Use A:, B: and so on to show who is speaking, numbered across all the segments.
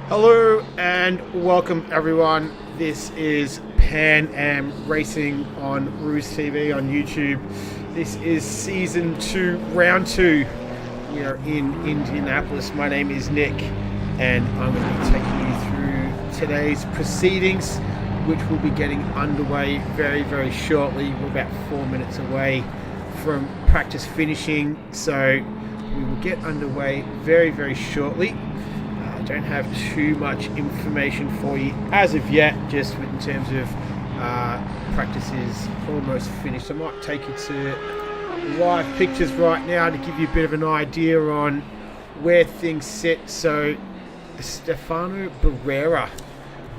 A: Hello and welcome everyone. This is Pan Am Racing on Ruse TV on YouTube. This is season 2, round 2. We are in Indianapolis. My name is Nick and I'm going to be taking you through today's proceedings, which will be getting underway very, very shortly. We're about 4 minutes away from practice finishing, so we will get underway very, very shortly. Don't have too much information for you as of yet, just in terms of practice is almost finished. I might take you to live pictures right now to give you a bit of an idea on where things sit. So Stefano Barrera,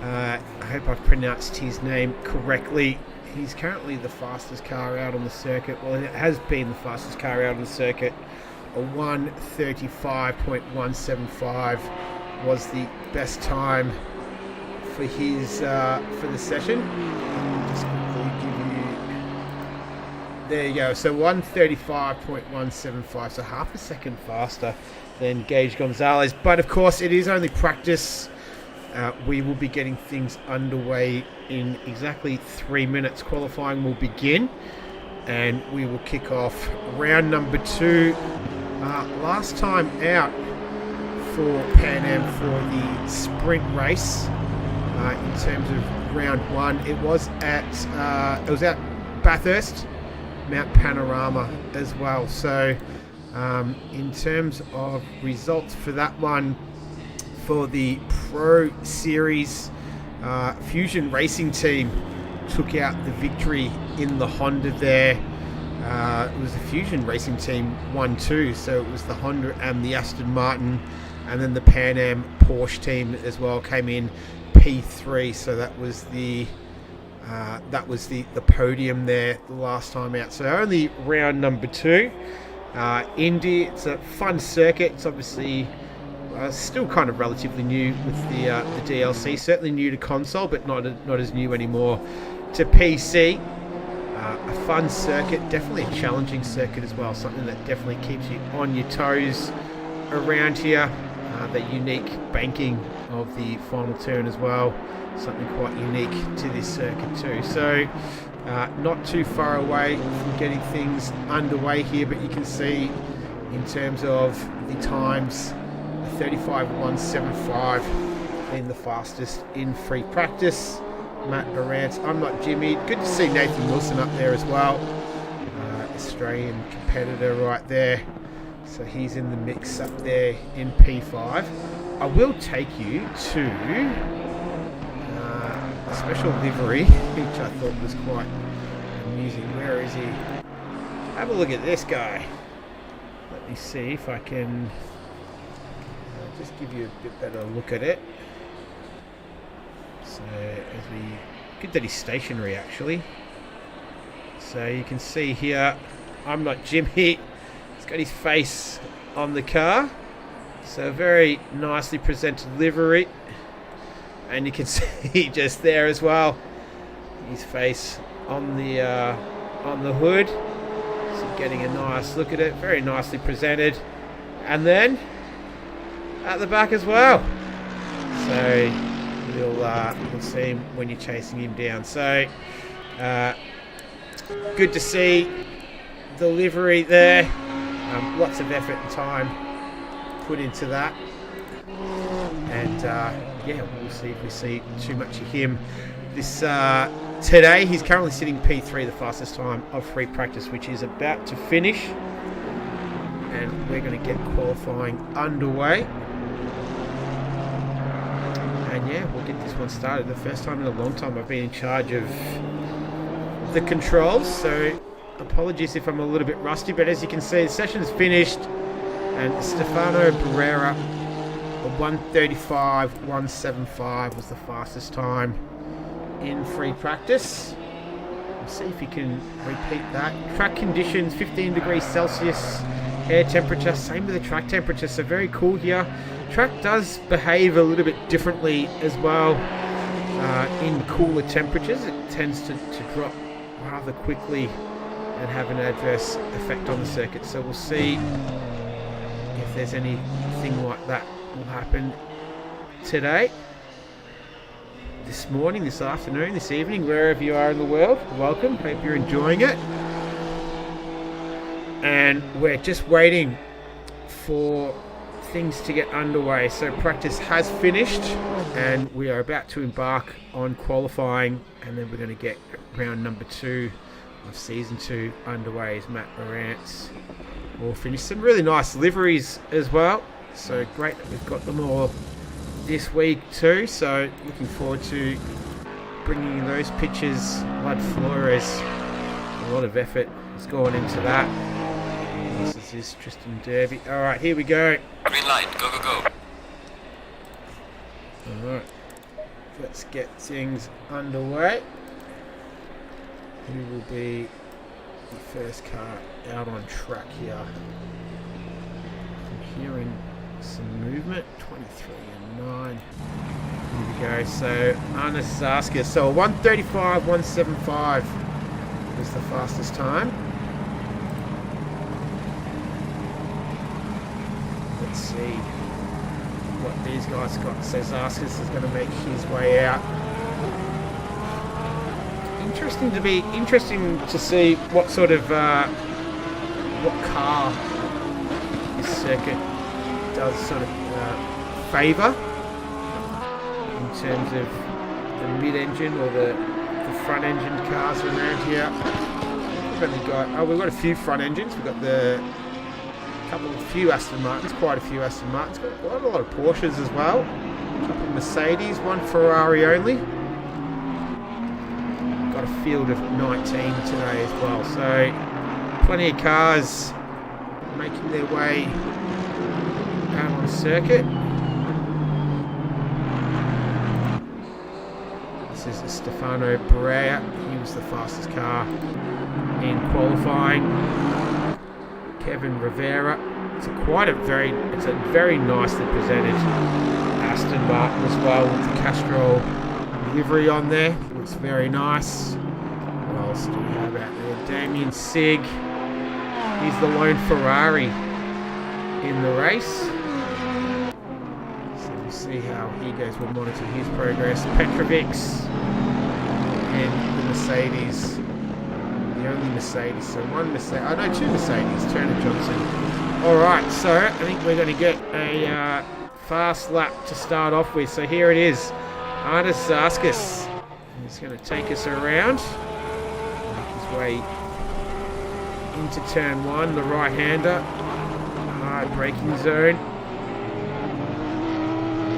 A: I hope I've pronounced his name correctly. He's currently the fastest car out on the circuit. Well, it has been the fastest car out on the circuit. A 1:35.175 was the best time for his for the session. Just quickly give you, there you go. So 1:35.175, so half a second faster than Gage Gonzalez. But of course, it is only practice. We will be getting things underway in exactly 3 minutes. Qualifying will begin, and we will kick off round number 2. Last time out for Pan Am for the sprint race, in terms of round 1, it was at Bathurst, Mount Panorama as well. So in terms of results for that one, for the Pro Series, Fusion Racing Team took out the victory in the Honda there. It was the Fusion Racing Team 1-2, so it was the Honda and the Aston Martin, and then the Pan Am Porsche team as well came in P3. So that was the podium there the last time out. So only round number 2. Indy, it's a fun circuit. It's obviously still kind of relatively new with the DLC. Certainly new to console, but not as new anymore to PC. A fun circuit, definitely a challenging circuit as well. Something that definitely keeps you on your toes around here. The unique banking of the final turn as well, something quite unique to this circuit too. So not too far away from getting things underway here, but you can see in terms of the times, 35.175 being the fastest in free practice. Matt Arantz, I'm not Jimmy. Good to see Nathan Wilson up there as well, Australian competitor right there. So he's in the mix up there in P5. I will take you to a special livery, which I thought was quite amusing. Where is he? Have a look at this guy. Let me see if I can just give you a bit better look at it. So good that he's stationary actually. So you can see here, I'm not Jimmy. He's got his face on the car, so very nicely presented livery, and you can see just there as well his face on the hood, so getting a nice look at it, very nicely presented, and then at the back as well, so you'll see him when you're chasing him down. So good to see the livery there. Lots of effort and time put into that, and yeah, we'll see if we see too much of him this today. He's currently sitting P3, the fastest time of free practice, which is about to finish, and we're going to get qualifying underway. And yeah, we'll get this one started. The first time in a long time I've been in charge of the controls, so apologies if I'm a little bit rusty, but as you can see, the session's finished, and Stefano Barrera, a 1:35.175 was the fastest time in free practice. see if you can repeat that. Track conditions, 15 degrees Celsius. Air temperature, same with the track temperature, so very cool here. Track does behave a little bit differently as well. In cooler temperatures, it tends to drop rather quickly and have an adverse effect on the circuit. So we'll see if there's anything like that will happen today, this morning, this afternoon, this evening, wherever you are in the world. Welcome, hope you're enjoying it. And we're just waiting for things to get underway. So practice has finished and we are about to embark on qualifying, and then we're going to get round number 2 of season 2 underway as Matt Morantz will finish. Some really nice liveries as well, so great that we've got them all this week too. So looking forward to bringing you those pictures. Blood Flores, a lot of effort has gone into that. This is Tristan Derby. Alright, here we go.
B: Green light, go, go, go.
A: Alright, let's get things underway. Who will be the first car out on track here? I'm hearing some movement. 23 and 9. Here we go. So, Anna Zaska. So, 1:35, 1:75 was the fastest time. Let's see what these guys got. So Zarskas is going to make his way out. Interesting to see what sort of what car this circuit does sort of favour in terms of the mid-engine or the front-engine cars around here. We've got a few front engines. We've got a few Aston Martins, quite a few Aston Martins, got quite a lot of Porsches as well, a couple of Mercedes, one Ferrari only. Got a field of 19 today as well, so plenty of cars making their way out on the circuit. This is Stefano Pereira. He was the fastest car in qualifying. Kevin Rivera. It's a very nicely presented Aston Martin as well, with the Castrol livery on there. Looks very nice. What else do we have out there? Damien Sig. He's the lone Ferrari in the race. So we'll see how he goes. We'll monitor his progress. Petrovics and the Mercedes. The only Mercedes, so one Mercedes, two Mercedes, Turner Johnson. Alright, so I think we're going to get a fast lap to start off with. So here it is, Artis Zarskas. He's going to take us around, make his way into turn 1, the right-hander, hard braking zone.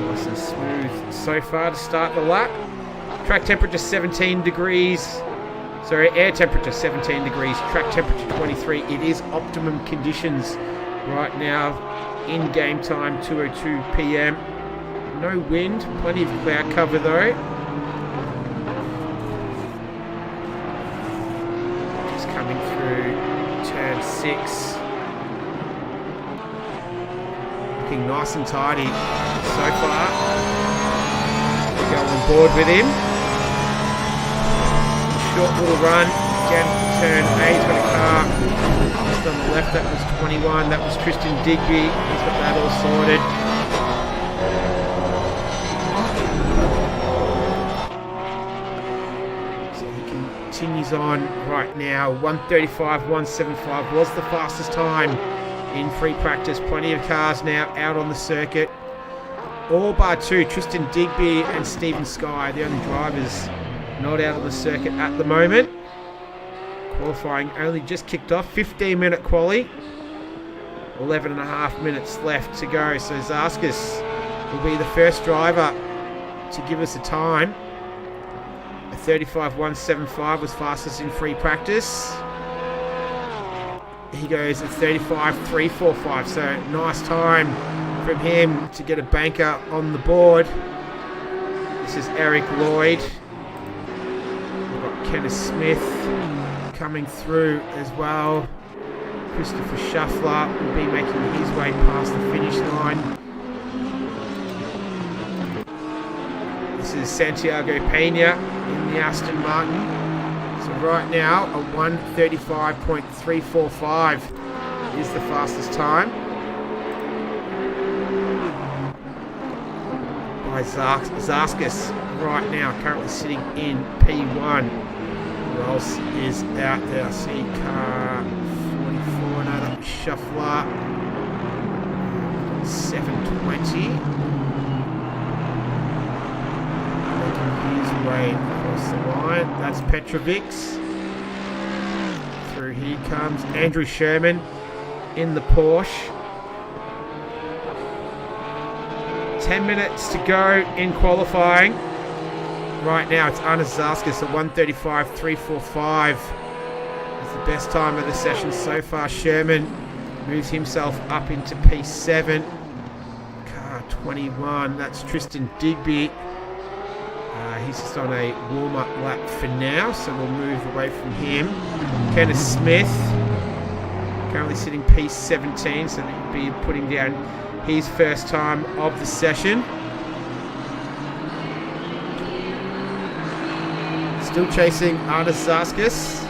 A: Nice and smooth so far to start the lap. Track temperature 17 degrees. Sorry, air temperature 17 degrees, track temperature 23. It is optimum conditions right now in game time, 2:02 p.m. No wind, plenty of cloud cover though. Just coming through turn 6. Looking nice and tidy so far. We'll go on board with him. Short little run, again turn 8, he's got a car just on the left, that was 21, that was Tristan Digby, he's got that all sorted. So he continues on right now, 1:35, 1:75 was the fastest time in free practice. Plenty of cars now out on the circuit, all bar 2, Tristan Digby and Stephen Sky, the only drivers not out of the circuit at the moment. Qualifying only just kicked off, 15-minute quali, 11 and a half minutes left to go. So Zarskas will be the first driver to give us a time. A 35.175 was fastest in free practice. He goes at 35.345, so nice time from him to get a banker on the board. This is Eric Lloyd. Kenneth Smith coming through as well. Christopher Shuffler will be making his way past the finish line. This is Santiago Pena in the Aston Martin. So right now, a 1:35.345 is the fastest time by Zarskas right now, currently sitting in P1. Who else is out there? I see car 44, no, that was Shuffler. 720. Making his way across the line. That's Petrovic's. Through he comes. Andrew Sherman in the Porsche. 10 minutes to go in qualifying. Right now it's Arnes Zarskas at 1:35.345. It's the best time of the session so far. Sherman moves himself up into P7. Car 21, that's Tristan Digby. He's just on a warm-up lap for now, so we'll move away from him. Kenneth Smith, currently sitting P17, so he'll be putting down his first time of the session. Still chasing Arnes Zarskas.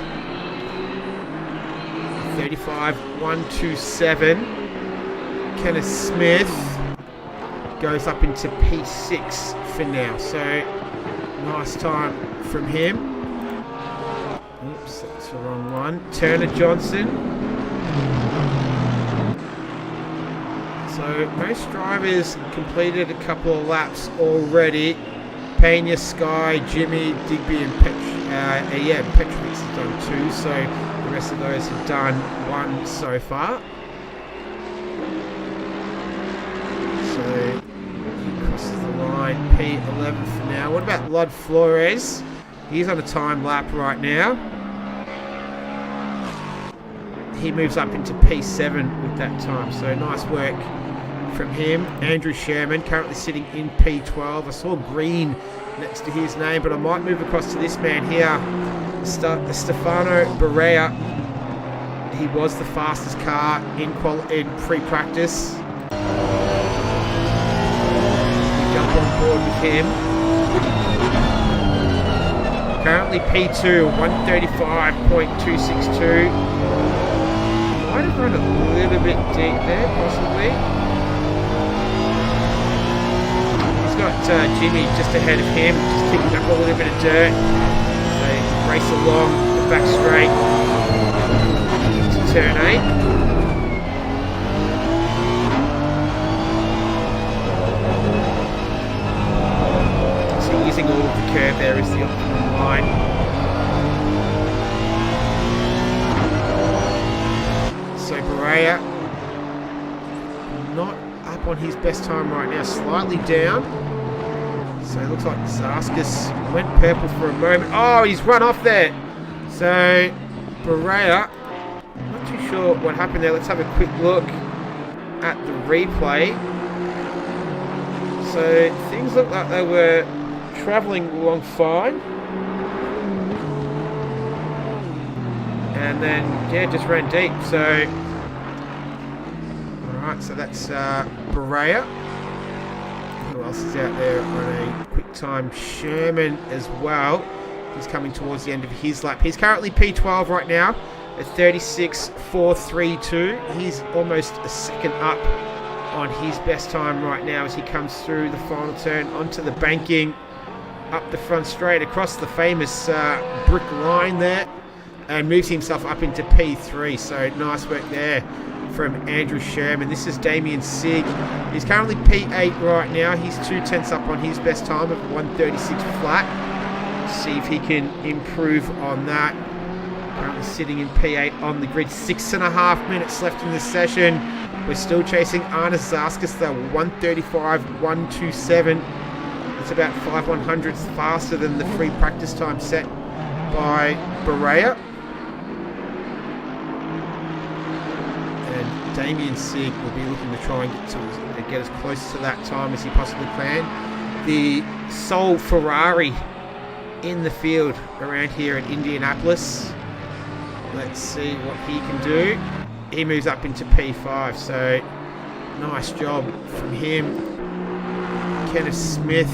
A: 35.127. Kenneth Smith goes up into P6 for now, so nice time from him. Oops, that's the wrong one. Turner Johnson. So most drivers completed a couple of laps already. Pena, Sky, Jimmy, Digby, and Petrovic's has done 2, so the rest of those have done 1 so far. So he crosses the line, P11 for now. What about Lod Flores? He's on a time lap right now. He moves up into P7 with that time, so nice work from him. Andrew Sherman currently sitting in P12. I saw green next to his name, but I might move across to this man here, Stefano Barea. He was the fastest car in pre-practice. We jump on board with him. Currently P2, 1:35.262. Might have run a little bit deep there, possibly. Got Jimmy just ahead of him, just picking up a little bit of dirt. So race along the back straight to turn 8. So using all of the curve there is the optimum line. So Barea not up on his best time right now, slightly down. So it looks like Zarskas went purple for a moment. Oh, he's run off there. So Barea, not too sure what happened there. Let's have a quick look at the replay. So things look like they were travelling along fine. And then, yeah, just ran deep. So, alright, so that's Barea. Who else is out there on a quick time? Sherman as well. He's coming towards the end of his lap. He's currently P12 right now at 36.432. He's almost a second up on his best time right now as he comes through the final turn onto the banking, up the front straight, across the famous brick line there, and moves himself up into P3. So nice work there from Andrew Sherman. This is Damien Sig. He's currently P8 right now. He's 2/10 up on his best time of 1:36 flat. See if he can improve on that. Currently sitting in P8 on the grid. 6.5 minutes left in the session. We're still chasing Arnes Zarskas though. 1:35.127. It's about 5/100ths faster than the free practice time set by Barea. Damien Sig will be looking to try and get as close to that time as he possibly can. The sole Ferrari in the field around here in Indianapolis. Let's see what he can do. He moves up into P5, so nice job from him. Kenneth Smith,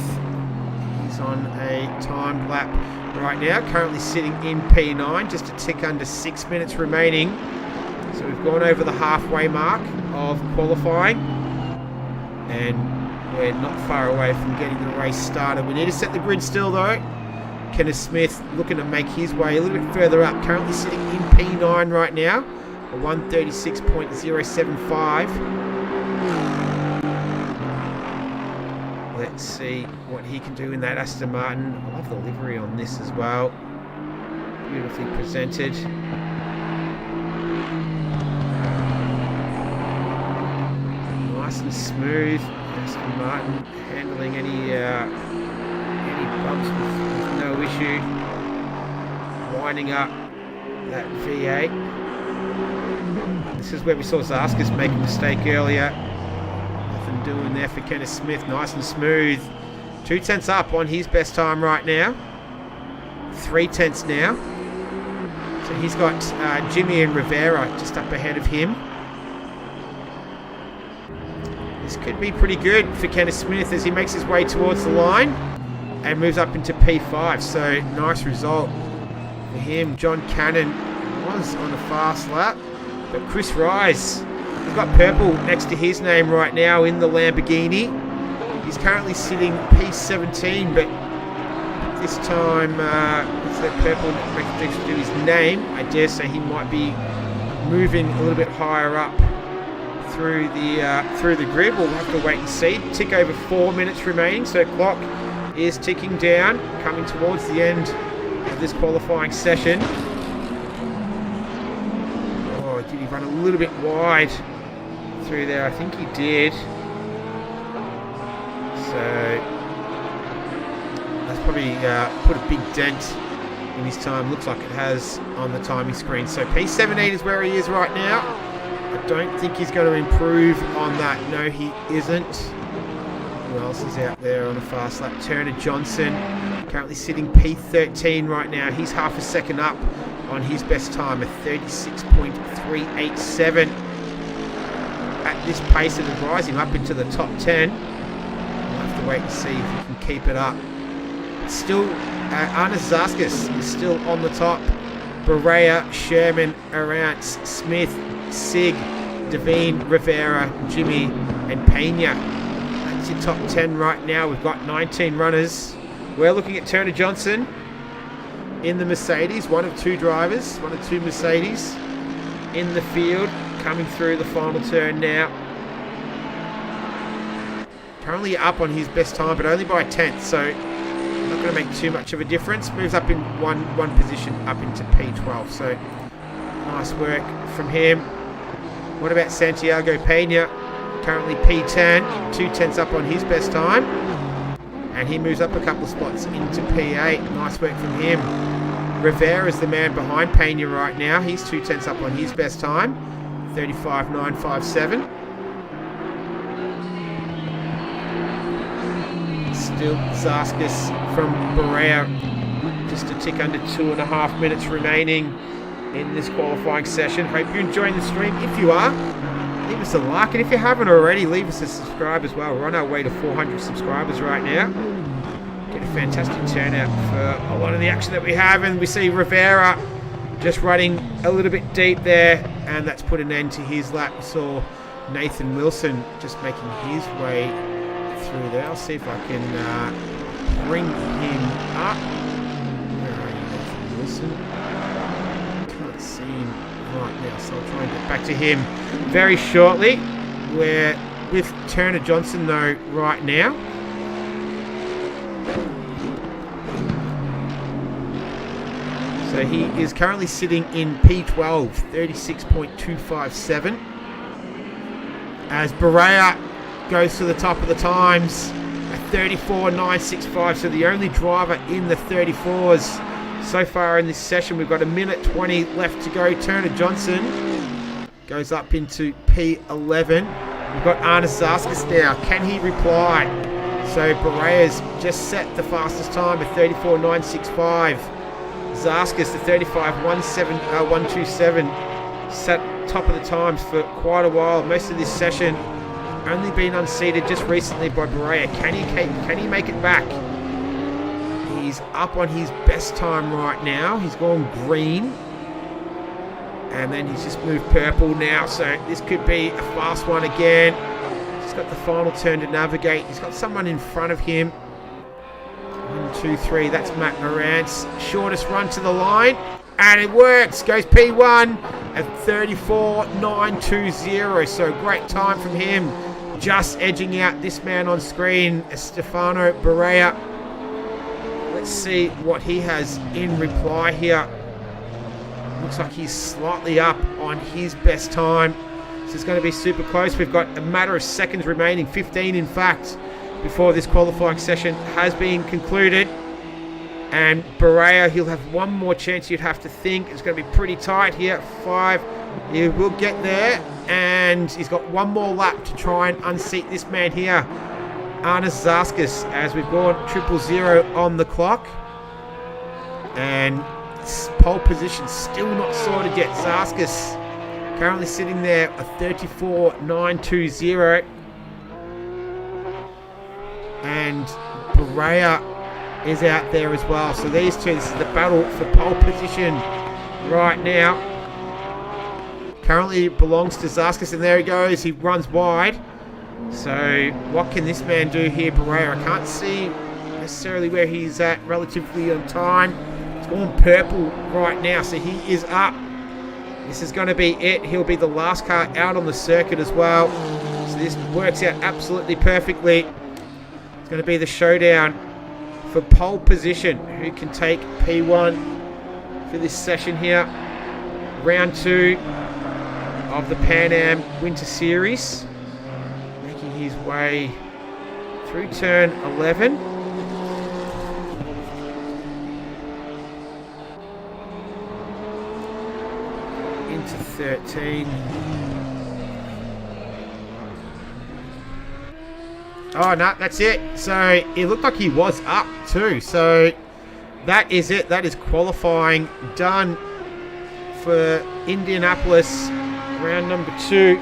A: he's on a timed lap right now, currently sitting in P9, just a tick under 6 minutes remaining. So we've gone over the halfway mark of qualifying, and we're not far away from getting the race started. We need to set the grid still though. Kenneth Smith looking to make his way a little bit further up, currently sitting in P9 right now, a 1:36.075. Let's see what he can do in that Aston Martin. I love the livery on this as well. Beautifully presented. Nice and smooth. Aston Martin handling any bumps with no issue. Winding up that V8. This is where we saw Zaskas make a mistake earlier. Nothing doing there for Kenneth Smith. Nice and smooth. 2 tenths up on his best time right now. 3 tenths now. So he's got Jimmy and Rivera just up ahead of him. This could be pretty good for Kenneth Smith as he makes his way towards the line and moves up into P5. So nice result for him. John Cannon was on a fast lap, but Chris Rise, he's got purple next to his name right now in the Lamborghini. He's currently sitting P17, but this time it's that purple next to his name. I dare say he might be moving a little bit higher up through the grid. We'll have to wait and see. Tick over 4 minutes remaining, so clock is ticking down, coming towards the end of this qualifying session. Oh, did he run a little bit wide through there? I think he did. So that's probably put a big dent in his time. Looks like it has on the timing screen. So P17 is where he is right now. I don't think he's going to improve on that. No, he isn't. Who else is out there on a fast lap? Turner Johnson, currently sitting P13 right now. He's half a second up on his best time, a 36.387. At this pace, it is rising up into the top 10. We'll have to wait and see if he can keep it up. Still, Arne Zaskas is still on the top. Berea, Sherman, Arantz, Smith, Sig, Devine, Rivera, Jimmy, and Pena. That's your top 10 right now. We've got 19 runners. We're looking at Turner Johnson in the Mercedes. One of two drivers, one of two Mercedes in the field, coming through the final turn now. Currently up on his best time, but only by a tenth, so not going to make too much of a difference. Moves up in one position, up into P12. So nice work from him. What about Santiago Pena? Currently P10, 2 tenths up on his best time. And he moves up a couple of spots into P8. Nice work from him. Rivera is the man behind Pena right now. He's 2 tenths up on his best time, 35.957. Still Zaskas from Berea, just a tick under 2.5 minutes remaining in this qualifying session. Hope you're enjoying the stream. If you are, leave us a like, and if you haven't already, leave us a subscribe as well. We're on our way to 400 subscribers right now. Get a fantastic turnout for a lot of the action that we have, and we see Rivera just running a little bit deep there, and that's put an end to his lap. We saw Nathan Wilson just making his way through there. I'll see if I can bring him up. Where are you, Nathan Wilson? Can't see him right now, so I'll try and get back to him very shortly. We're with Turner Johnson though right now. So he is currently sitting in P12, 36.257. As Berea goes to the top of the times at 34.965. So the only driver in the 34s so far in this session. We've got 1:20 left to go. Turner Johnson goes up into P11. We've got Arne Zaskas now. Can he reply? So Berea's just set the fastest time at 34.965. Zaskis the 35.127 sat top of the times for quite a while. Most of this session only been unseated just recently by Berea. Can he make it back? He's up on his best time right now. He's gone green. And then he's just moved purple now. So this could be a fast one again. He's got the final turn to navigate. He's got someone in front of him. 1, 2, 3. That's Matt Morantz. Shortest run to the line. And it works. Goes P1 at 34.920. So great time from him. Just edging out this man on screen, Stefano Berea. Let's see what he has in reply here. Looks like he's slightly up on his best time. This is going to be super close. We've got a matter of seconds remaining, 15 in fact, before this qualifying session has been concluded. And Berea, he'll have one more chance, you'd have to think. It's going to be pretty tight here. 5. He will get there. And he's got one more lap to try and unseat this man here, Arnes Zaskis, as we've gone 000 on the clock. And pole position still not sorted yet. Zaskis currently sitting there at 34.920. And Berea is out there as well. So these two, this is the battle for pole position right now. Currently belongs to Zaskis, and there he goes. He runs wide. So what can this man do here, Berea? I can't see necessarily where he's at relatively on time. It's gone purple right now, so he is up. This is going to be it. He'll be the last car out on the circuit as well. So this works out absolutely perfectly. It's going to be the showdown for pole position. Who can take P1 for this session here? Round 2 of the Pan Am Winter Series. Making his way through turn 11. Into 13. Oh, no, that's it. So it looked like he was up too. So that is it. That is qualifying done for Indianapolis. Round number 2.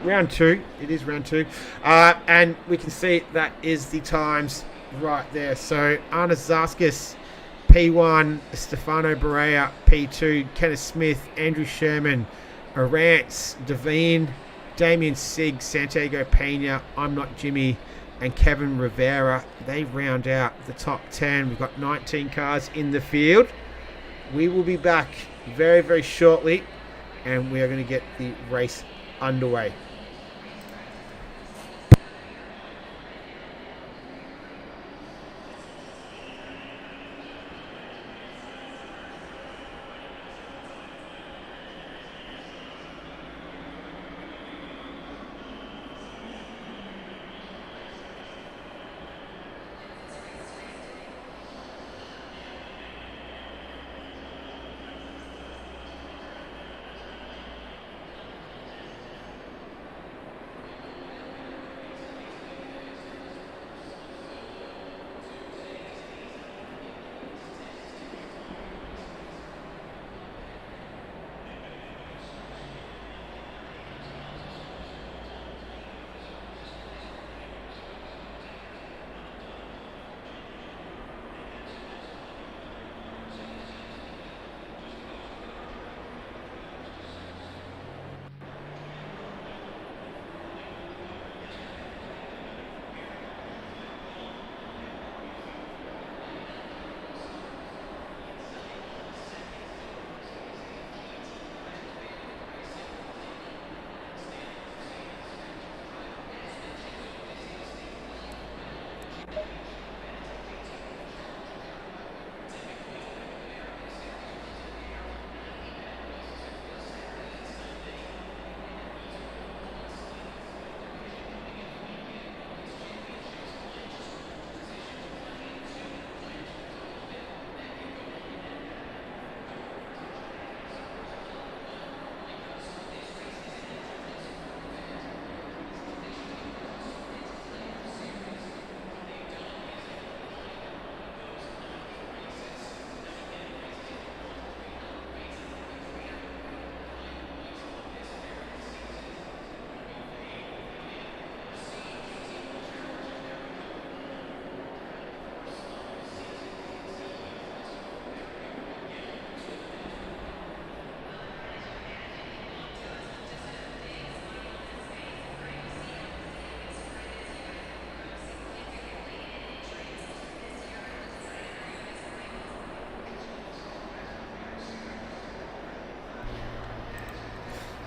A: Round 2. It is round 2. And we can see that is the times right there. So Arnes Zaskis, P1, Stefano Berea, P2, Kenneth Smith, Andrew Sherman, Arantz, Devine, Damien Sigg, Santiago Pena, I'm Not Jimmy, and Kevin Rivera. They round out the top 10. We've got 19 cars in the field. We will be back very, very shortly, and we are going to get the race underway.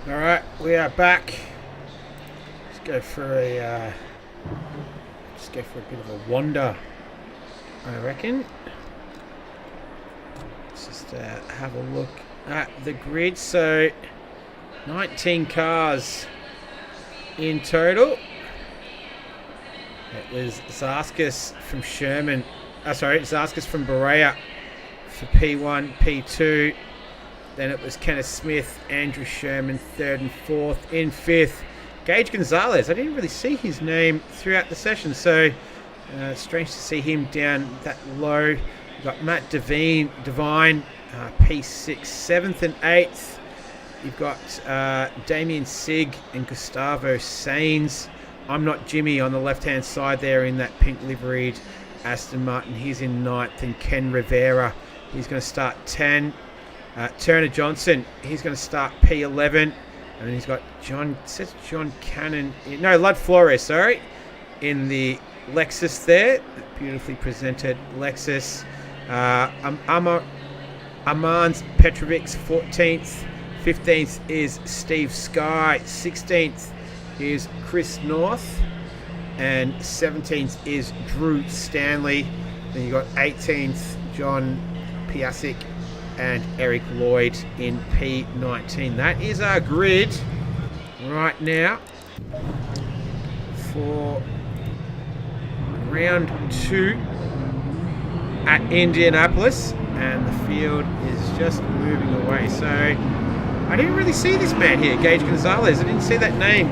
A: All right, we are back. Let's go for a bit of a wander, I reckon. Let's just have a look at the grid. So 19 cars in total. It was Zaskis from Zaskis from Berea for P1, P2. Then it was Kenneth Smith, Andrew Sherman, third and fourth. In fifth, Gage Gonzalez. I didn't really see his name throughout the session, so strange to see him down that low. You've got Matt Devine, P6, seventh and eighth. You've got Damien Sig and Gustavo Sainz. I'm Not Jimmy on the left-hand side there in that pink liveried Aston Martin. He's in ninth, and Ken Rivera, he's going to start 10. Turner Johnson, he's going to start P11. And then he's got Lud Flores, in the Lexus there. Beautifully presented Lexus. Armand Petrovic's 14th. 15th is Steve Sky. 16th is Chris North. And 17th is Drew Stanley. Then you got 18th, John Piasek and Eric Lloyd in P19. That is our grid right now for round 2 at Indianapolis, and the field is just moving away. So I didn't really see this man here, Gage Gonzalez. I didn't see that name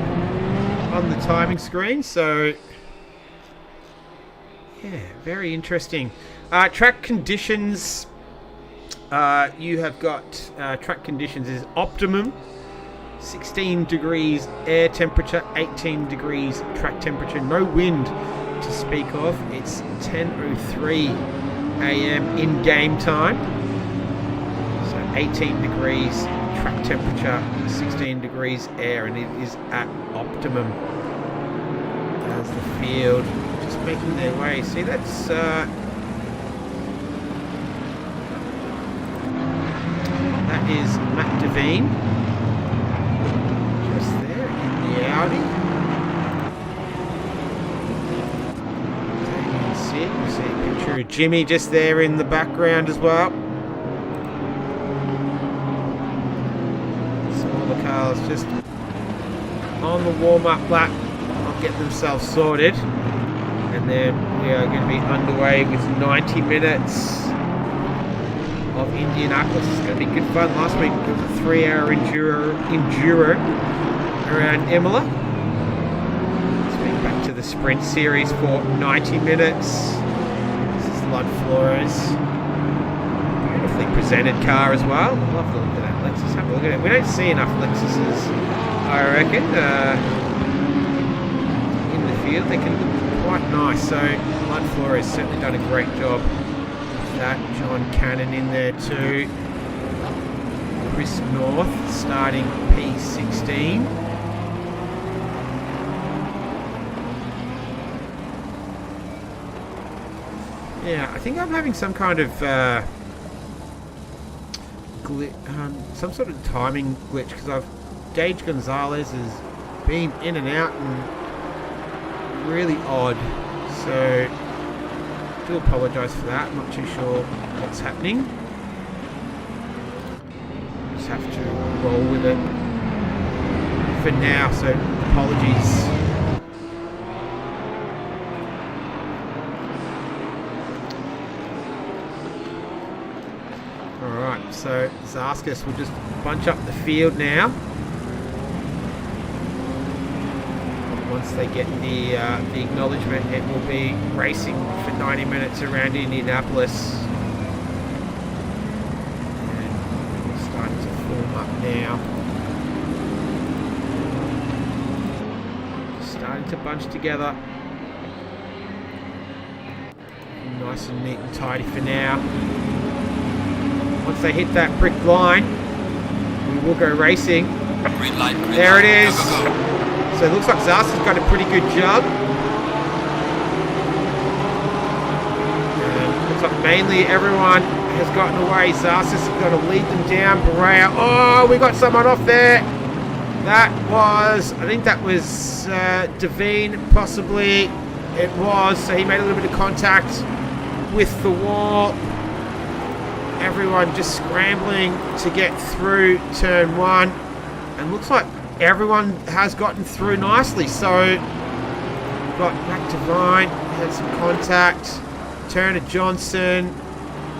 A: on the timing screen, so yeah, very interesting. Track conditions. You have got track conditions is optimum, 16 degrees air temperature, 18 degrees track temperature, no wind to speak of. It's 10:03 a.m. in game time, so 18 degrees track temperature, 16 degrees air, and it is at optimum. As the field just making their way. See, that's that is Matt Devine, just there in the Audi. You see a picture of Jimmy just there in the background as well. Smaller cars just on the warm-up lap, I'll get themselves sorted, and then we are going to be underway with 90 minutes of Indianapolis. It's going to be good fun. Last week it was a 3-hour enduro around Imola. Let's be back to the sprint series for 90 minutes. This is Lud Flores. Beautifully presented car as well. Love the look at that Lexus. Have a look at it. We don't see enough Lexuses, I reckon, in the field. They can look quite nice. So Lud Flores certainly done a great job. That John Cannon in there too. Chris North starting P16. Yeah, I think I'm having some kind of some sort of timing glitch, because Gage Gonzalez has been in and out and really odd. So I do apologise for that. I'm not too sure what's happening. Just have to roll with it for now, so apologies. Alright, so Zaskis will just bunch up the field now. Once they get the acknowledgement, it will be racing for 90 minutes around Indianapolis. And we're starting to form up now. Starting to bunch together. Nice and neat and tidy for now. Once they hit that brick line, we will go racing.
B: Green light,
A: there it is.
B: Go, go, go.
A: So it looks like Zarska's got a pretty good job. Looks like mainly everyone has gotten away. Zarska's got to lead them down. Berea. Oh, we got someone off there. I think that was Devine, possibly. It was. So he made a little bit of contact with the wall. Everyone just scrambling to get through turn 1. And looks like everyone has gotten through nicely. So we've got Mac Devine, had some contact. Turner Johnson,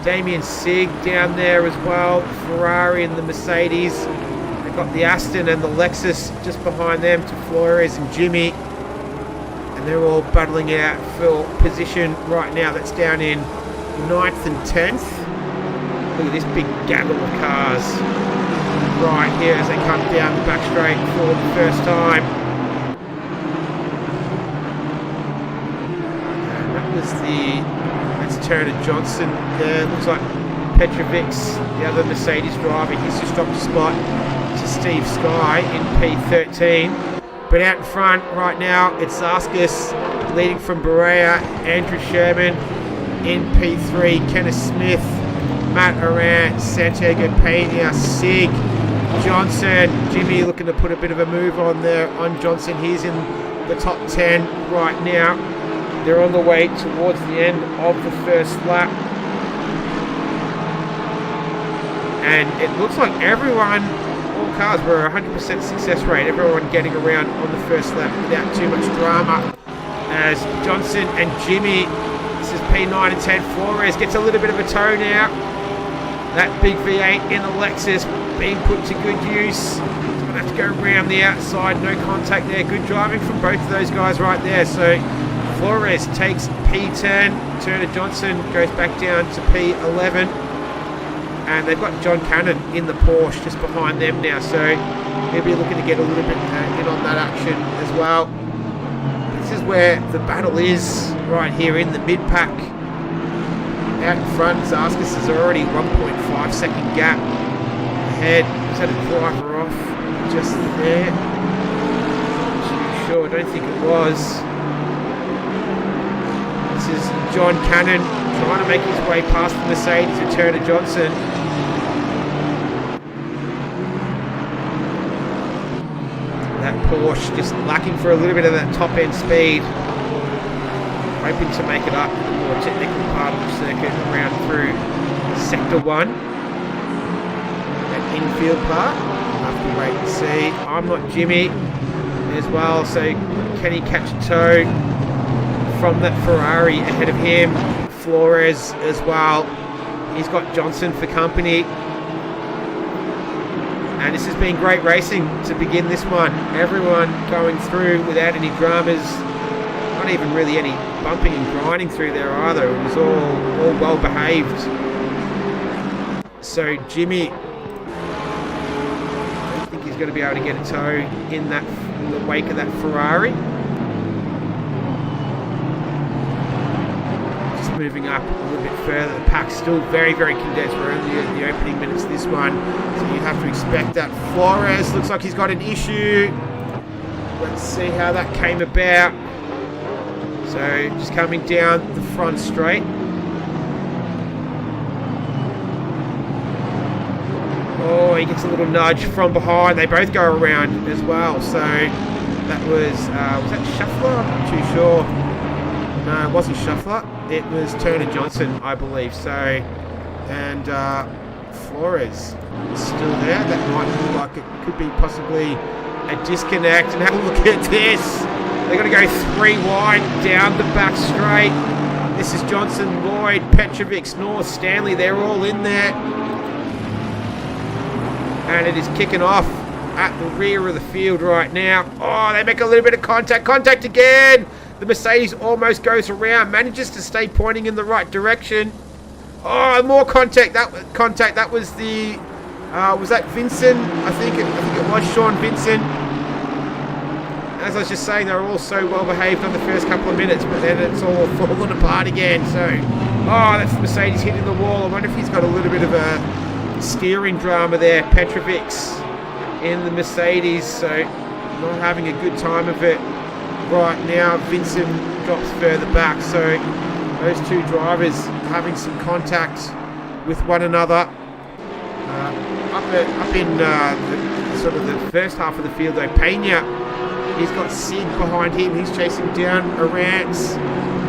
A: Damien Sig down there as well. The Ferrari and the Mercedes. They've got the Aston and the Lexus just behind them to Flores and Jimmy. And they're all battling it out for position right now. That's down in 9th and 10th. Look at this big gaggle of cars right here as they come down the back straight for the first time. And that's Turner Johnson there. Looks like Petrovic's the other Mercedes driver. He's just dropped a spot to Steve Sky in P13. But out in front right now, it's Zaskas leading from Berea, Andrew Sherman in P3, Kenneth Smith, Matt Arant, Santiago Pena, Sig, Johnson, Jimmy looking to put a bit of a move on there on Johnson. He's in the top 10 right now. They're on the way towards the end of the first lap. And it looks like everyone, all cars were 100% success rate. Everyone getting around on the first lap without too much drama. As Johnson and Jimmy, this is P9 and 10, Flores gets a little bit of a toe now. That big V8 in the Lexus being put to good use. He's going to have to go around the outside, no contact there. Good driving from both of those guys right there. So Flores takes P10, Turner Johnson goes back down to P11. And they've got John Cannon in the Porsche just behind them now, so he'll be looking to get a little bit in on that action as well. This is where the battle is, right here in the mid-pack. Out in front, Zaskas is already 1.5 second gap ahead. He's had a driver off just there. Not too sure, I don't think it was. This is John Cannon trying to make his way past the Mercedes with Turner Johnson. That Porsche just lacking for a little bit of that top end speed. Hoping to make it up in the more technical part of the circuit around through Sector 1. That infield part. We'll have to wait and see. I'm not Jimmy as well, so can he catch a toe from that Ferrari ahead of him? Flores as well. He's got Johnson for company. And this has been great racing to begin this one. Everyone going through without any dramas. Not even really any bumping and grinding through there either. It was all well behaved. So Jimmy, I don't think he's going to be able to get a toe in the wake of that Ferrari. Moving up a little bit further. The pack's still very, very condensed. We're only at the opening minutes of this one, so you have to expect that. Flores looks like he's got an issue. Let's see how that came about. So just coming down the front straight. Oh, he gets a little nudge from behind. They both go around as well. So that was that Shuffler? I'm not too sure. No, it wasn't Shuffler. It was Turner Johnson, I believe. So, and Flores is still there. That might look like it could be possibly a disconnect. And have a look at this. They're going to go 3 wide down the back straight. This is Johnson, Lloyd, Petrovic, North, Stanley. They're all in there. And it is kicking off at the rear of the field right now. Oh, they make a little bit of contact. Contact again. The Mercedes almost goes around, manages to stay pointing in the right direction. Oh, more contact. That was the was that Vincent? I think it was Sean Vincent. As I was just saying, they were all so well behaved on the first couple of minutes, but then it's all fallen apart again. So, oh, that's the Mercedes hitting the wall. I wonder if he's got a little bit of a steering drama there. Petrovic's in the Mercedes, so not having a good time of it right now. Vincent drops further back, so those two drivers having some contact with one another. Up in the sort of the first half of the field though. Pena, he's got Sig behind him. He's chasing down Arantz.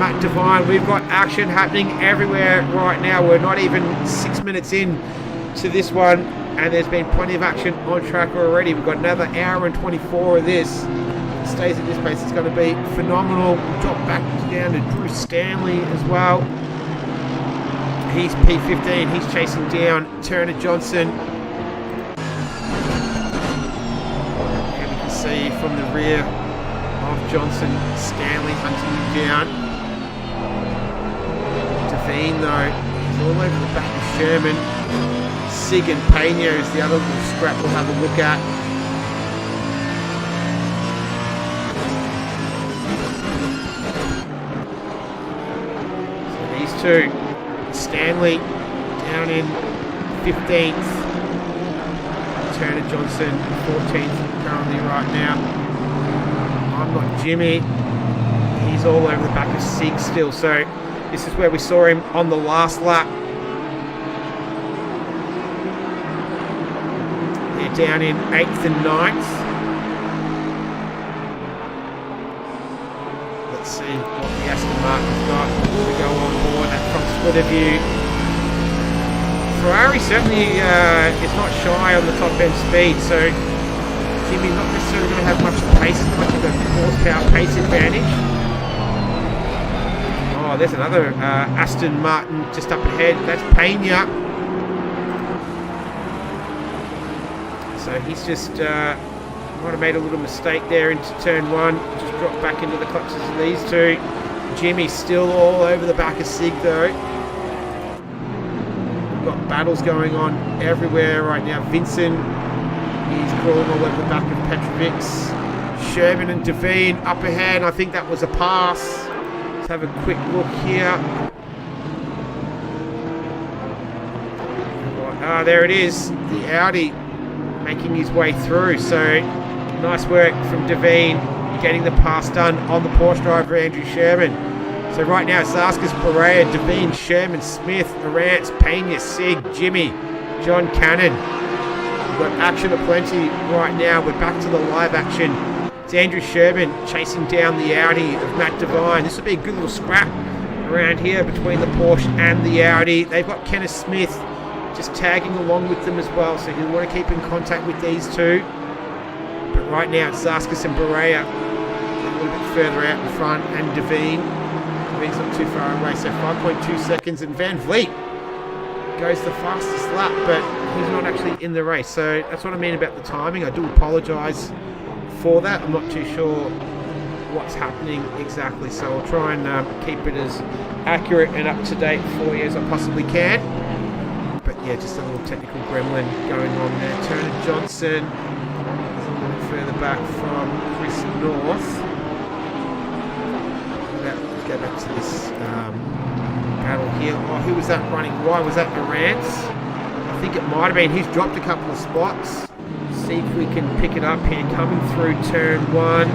A: Matt Devine, we've got action happening everywhere right now. We're not even 6 minutes in to this one, and there's been plenty of action on track already. We've got another hour and 24 of this. If it stays at this pace, it's going to be phenomenal. Drop back down to Drew Stanley as well. He's P15. He's chasing down Turner Johnson. And we can see from the rear of Johnson, Stanley hunting him down. Devine, though, is all over the back of Sherman. Sig and Pena is the other little scrap we'll have a look at. So these two. Stanley down in 15th. Turner Johnson 14th currently right now. I'm not Jimmy. He's all over the back of Sig still. So this is where we saw him on the last lap. They're down in 8th and 9th. Let's see what the Aston Martin's got. We go on board that front splitter view. Ferrari certainly is not shy on the top end speed, so Jimmy's not necessarily going to have much pace, much of a horsepower pace advantage. Oh, there's another Aston Martin just up ahead. That's Pena. So he's just might have made a little mistake there into turn one. Just dropped back into the clutches of these two. Jimmy's still all over the back of Sig though. We've got battles going on everywhere right now. Vincent, he's crawling all over the back of Petrovic's. Sherman and Devine up ahead. I think that was a pass. Let's have a quick look here. Ah, there it is. The Audi making his way through. So nice work from Devine getting the pass done on the Porsche driver Andrew Sherman. So right now it's Zaskas, Pereira, Devine, Sherman, Smith, Arantz, Pena, Sig, Jimmy, John Cannon. We've got action aplenty right now. We're back to the live action. It's Andrew Sherman chasing down the Audi of Matt Devine. This will be a good little scrap around here between the Porsche and the Audi. They've got Kenneth Smith just tagging along with them as well, so you'll want to keep in contact with these two. But right now it's Zaskas and Berea a little bit further out in front, and Devine's not too far away, so 5.2 seconds, and Van Vliet goes the fastest lap, but he's not actually in the race. So that's what I mean about the timing. I do apologise for that. I'm not too sure what's happening exactly, so I'll try and keep it as accurate and up to date for you as I possibly can. But yeah, just a little technical gremlin going on there. Turner Johnson is a little bit further back from Chris North. Let's go back to this battle here. Oh, who was that running? Why was that Arantz? I think it might have been. He's dropped a couple of spots. See if we can pick it up here. Coming through turn one.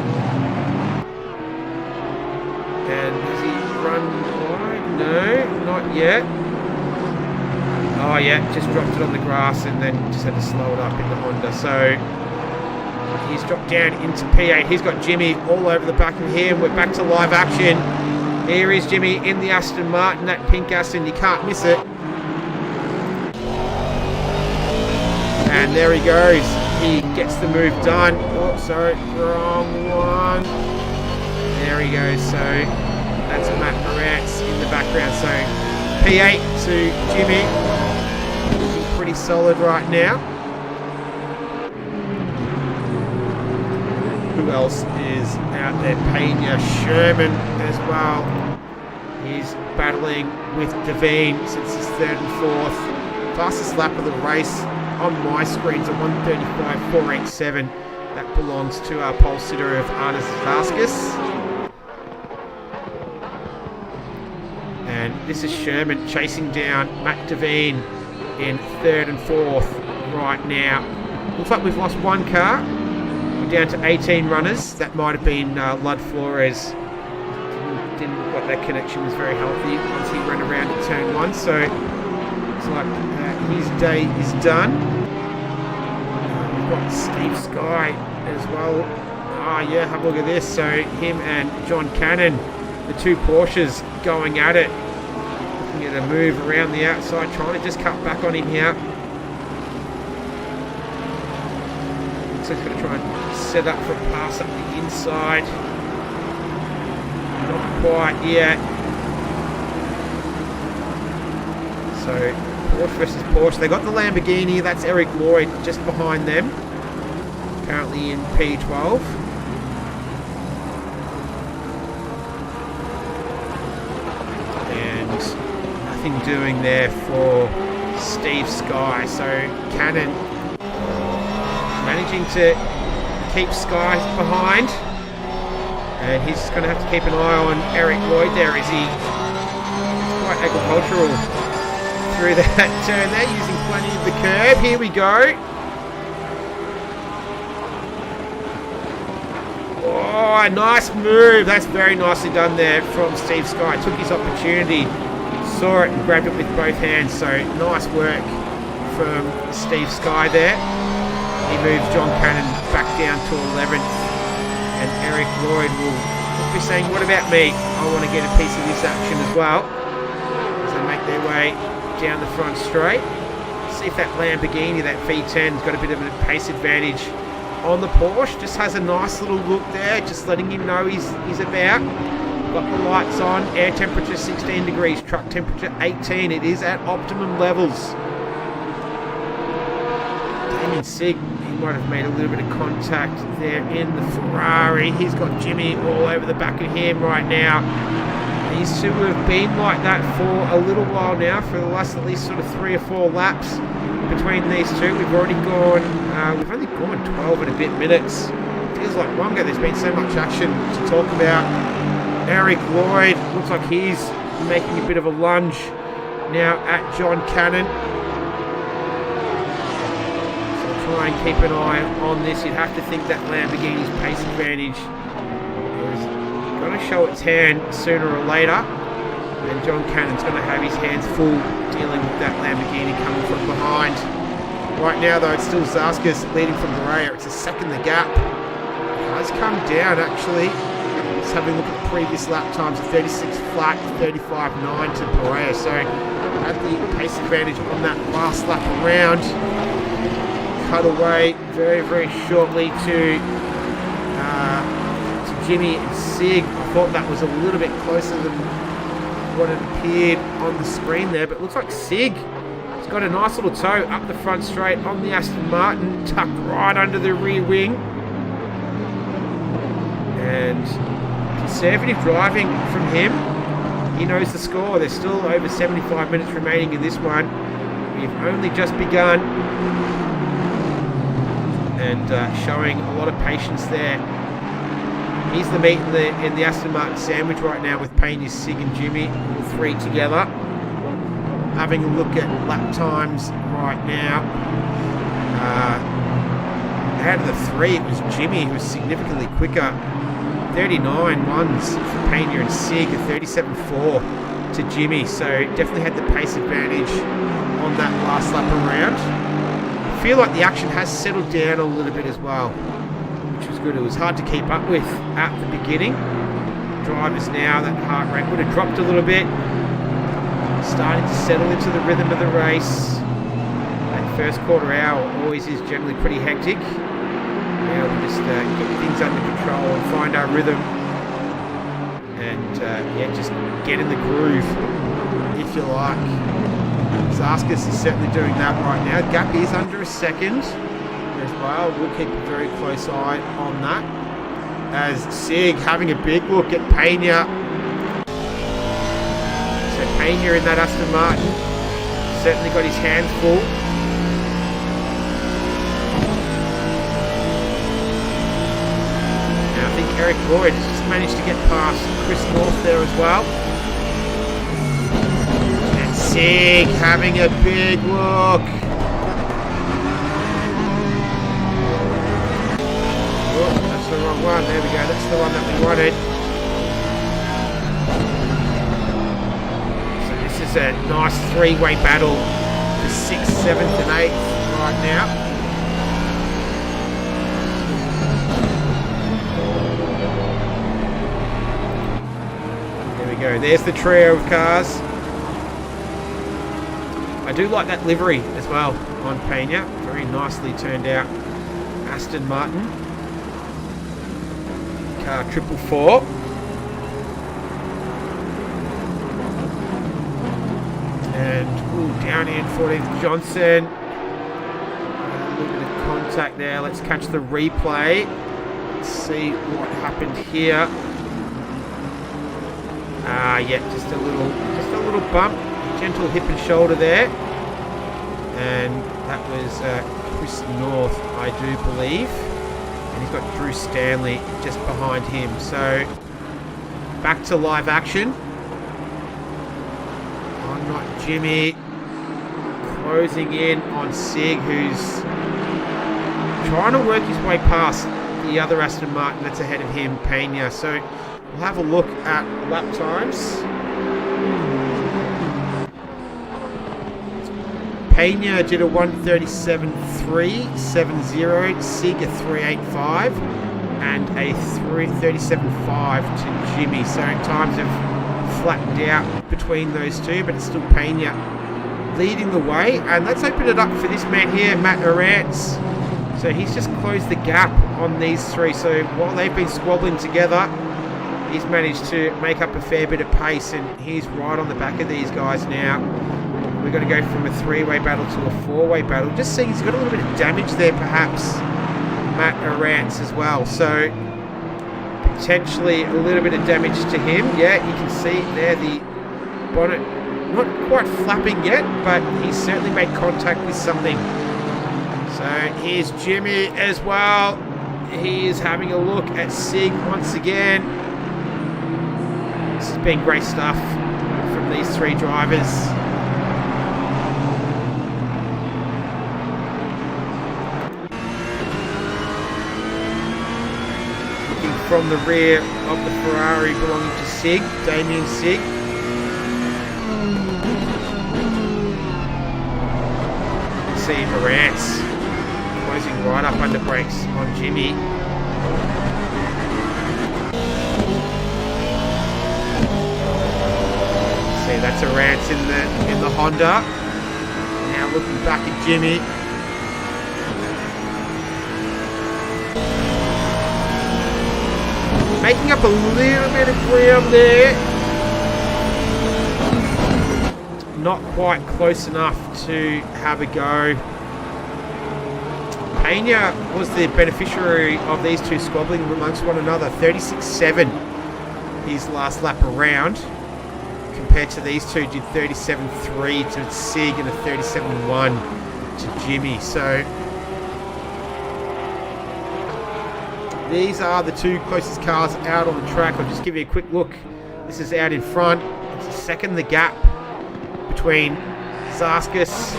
A: And has he run wide? No, not yet. Oh yeah, just dropped it on the grass and then just had to slow it up in the Honda. So he's dropped down into P8. He's got Jimmy all over the back of him. We're back to live action. Here is Jimmy in the Aston Martin, that pink Aston. You can't miss it. And there he goes. He gets the move done. Oh, sorry, wrong one. There he goes. So that's Matt Arantz in the background. So P8 to Jimmy. Pretty solid right now. Who else is out there? Pena, Sherman as well. He's battling with Devine since his third and fourth. Fastest lap of the race on my screen's a 1:35.487. That belongs to our pole sitter of Arnes Vasquez. And this is Sherman chasing down Matt Devine in third and fourth right now. Looks like we've lost one car. We're down to 18 runners. That might have been Lud Flores. Didn't look like that connection was very healthy once he ran around at turn one. So looks like his day is done. We've got Steve Sky as well. Ah, yeah, have a look at this. So him and John Cannon, the two Porsches going at it. Looking at a move around the outside, trying to just cut back on him here. Looks like he's going to try and set up for a pass up the inside. Not quite yet. So Porsche versus Porsche. They got the Lamborghini. That's Eric Lloyd just behind them. Currently in P12. And nothing doing there for Steve Sky. So Cannon managing to keep Sky behind. And he's just going to have to keep an eye on Eric Lloyd there, is he? It's quite agricultural through that turn there, using plenty of the curb. Here we go. Oh, a nice move. That's very nicely done there from Steve Sky. Took his opportunity, saw it and grabbed it with both hands. So nice work from Steve Sky there. He moves John Cannon back down to 11th. And Eric Lloyd will be saying, what about me? I want to get a piece of this action as well. So they make their way down the front straight. See if that Lamborghini, that V10, has got a bit of a pace advantage on the Porsche. Just has a nice little look there, just letting him know he's about. Got the lights on, air temperature 16 degrees, truck temperature 18. It is at optimum levels. Damien Sig, he might have made a little bit of contact there in the Ferrari. He's got Jimmy all over the back of him right now. These two have been like that for a little while now, for the last at least sort of 3 or 4 laps between these two. We've only gone 12 and a bit minutes. Feels like longer. There's been so much action to talk about. Eric Lloyd looks like he's making a bit of a lunge now at John Cannon. Try and keep an eye on this. You'd have to think that Lamborghini's pace advantage is going to show its hand sooner or later, and John Cannon's going to have his hands full dealing with that Lamborghini coming from behind. Right now though, it's still Zaskas leading from Barea. It's a second the gap. It has come down actually. Just having a look at the previous lap times, 36 flat, 35.9 to Barea. So had the pace advantage on that last lap around. Cut away very, very shortly to Jimmy and Sig. I thought that was a little bit closer than what it appeared on the screen there, but it looks like Sig has got a nice little toe up the front straight on the Aston Martin, tucked right under the rear wing. And conservative driving from him. He knows the score. There's still over 75 minutes remaining in this one. We've only just begun. And showing a lot of patience there. He's the meat in the Aston Martin sandwich right now, with Pena, Sig and Jimmy, all three together. Having a look at lap times right now. Out of the three, it was Jimmy who was significantly quicker. 39.1s for Pena and Sig, 37.4 to Jimmy. So definitely had the pace advantage on that last lap around. I feel like the action has settled down a little bit as well, which was good. It was hard to keep up with at the beginning. Drivers now, that heart rate would have dropped a little bit. Starting to settle into the rhythm of the race. That first quarter hour always is generally pretty hectic. Now we just get things under control and find our rhythm. And just get in the groove, if you like. Zaskas is certainly doing that right now. Gap is under a second as well. We'll keep a very close eye on that. As Sig having a big look at Pena. So Pena in that Aston Martin certainly got his hands full. Now I think Eric Lloyd has just managed to get past Chris North there as well. Sig having a big look. Oh, that's the wrong one. There we go. That's the one that we wanted. So this is a nice three-way battle for 6th, 7th and 8th right now. you go. There's the trio of cars. I do like that livery as well on Pena. Very nicely turned out. Aston Martin. Car 444. And down in 14th Johnson. A little bit of contact there. Let's catch the replay. Let's see what happened here. Yeah, just a little bump, gentle hip and shoulder there, and that was Chris North, I do believe, and he's got Drew Stanley just behind him. So back to live action. I'm not Jimmy, closing in on Sig, who's trying to work his way past the other Aston Martin that's ahead of him, Pena. So we'll have a look at lap times. Pena did a 1:37.370, Sig a 3:85, and a 3:37.5 to Jimmy. So times have flattened out between those two, but it's still Pena leading the way. And let's open it up for this man here, Matt Arantz. So he's just closed the gap on these three. So while they've been squabbling together, he's managed to make up a fair bit of pace, and he's right on the back of these guys now. We're going to go from a three-way battle to a four-way battle. Just seeing he's got a little bit of damage there, perhaps, Matt Arantz as well. So potentially a little bit of damage to him. Yeah, you can see there the bonnet not quite flapping yet, but he's certainly made contact with something. So here's Jimmy as well. He is having a look at Sig once again. This has been great stuff from these three drivers. Looking from the rear of the Ferrari belonging to Sig, Damien Sig. See Arantz closing right up under brakes on Jimmy. See, that's Arantz in the Honda. Now looking back at Jimmy. Making up a little bit of ground there. Not quite close enough to have a go. Pena was the beneficiary of these two squabbling amongst one another. 36.7 his last lap around, compared to these two did 37.3 to Sig and a 37.1 to Jimmy. So these are the two closest cars out on the track. I'll just give you a quick look. This is out in front. It's a second the gap between Zaskis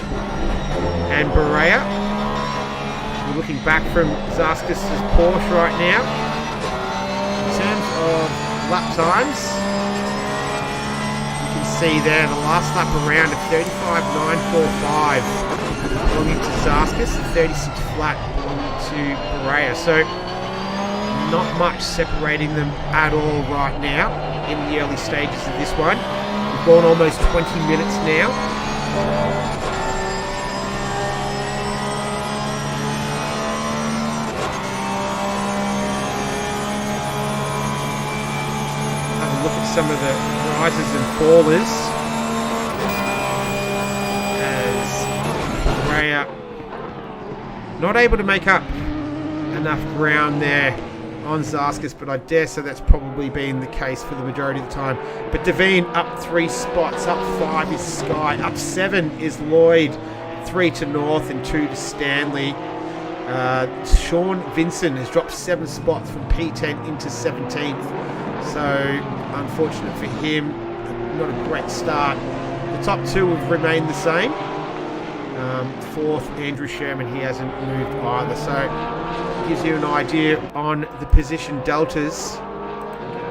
A: and Berea. We're looking back from Zaskis' Porsche right now. In terms of lap times, you can see there the last lap around of 35.945 belonging to Zaskis and 36 flat belonging to Berea. So not much separating them at all right now in the early stages of this one. We've gone almost 20 minutes now. Look at some of the rises and fallers as Berea not able to make up enough ground there on Zaskis, but I dare say that's probably been the case for the majority of the time. But Devine up 3 spots, up 5 is Sky, up 7 is Lloyd, 3 to North and 2 to Stanley. Sean Vincent has dropped 7 spots from P10 into 17th. So unfortunate for him, not a great start. The top 2 have remained the same. 4th, Andrew Sherman, he hasn't moved either. So gives you an idea on the position deltas.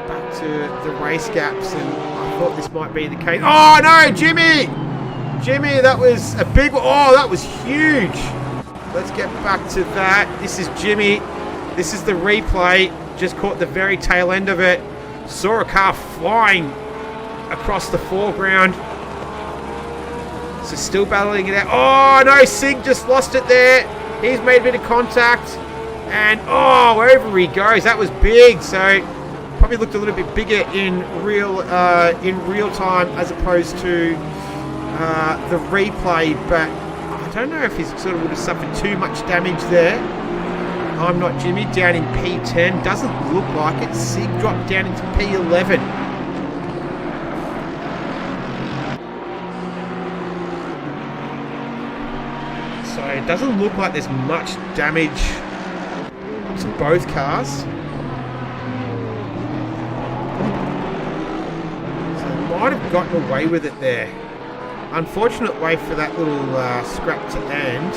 A: Back to the race gaps, and I thought this might be the case. Oh no, Jimmy! Jimmy, that was a big one. Oh, that was huge. Let's get back to that. This is Jimmy. This is the replay. Just caught the very tail end of it. Saw a car flying across the foreground. So still battling it out. Oh no, Sig just lost it there. He's made a bit of contact. And oh, over he goes. That was big. So probably looked a little bit bigger in real time as opposed to the replay. But I don't know if he sort of would have suffered too much damage there. I'm Not Jimmy down in P10. Doesn't look like it. Sig dropped down into P11. So it doesn't look like there's much damage to both cars. So might have gotten away with it there. Unfortunate way for that little scrap to end.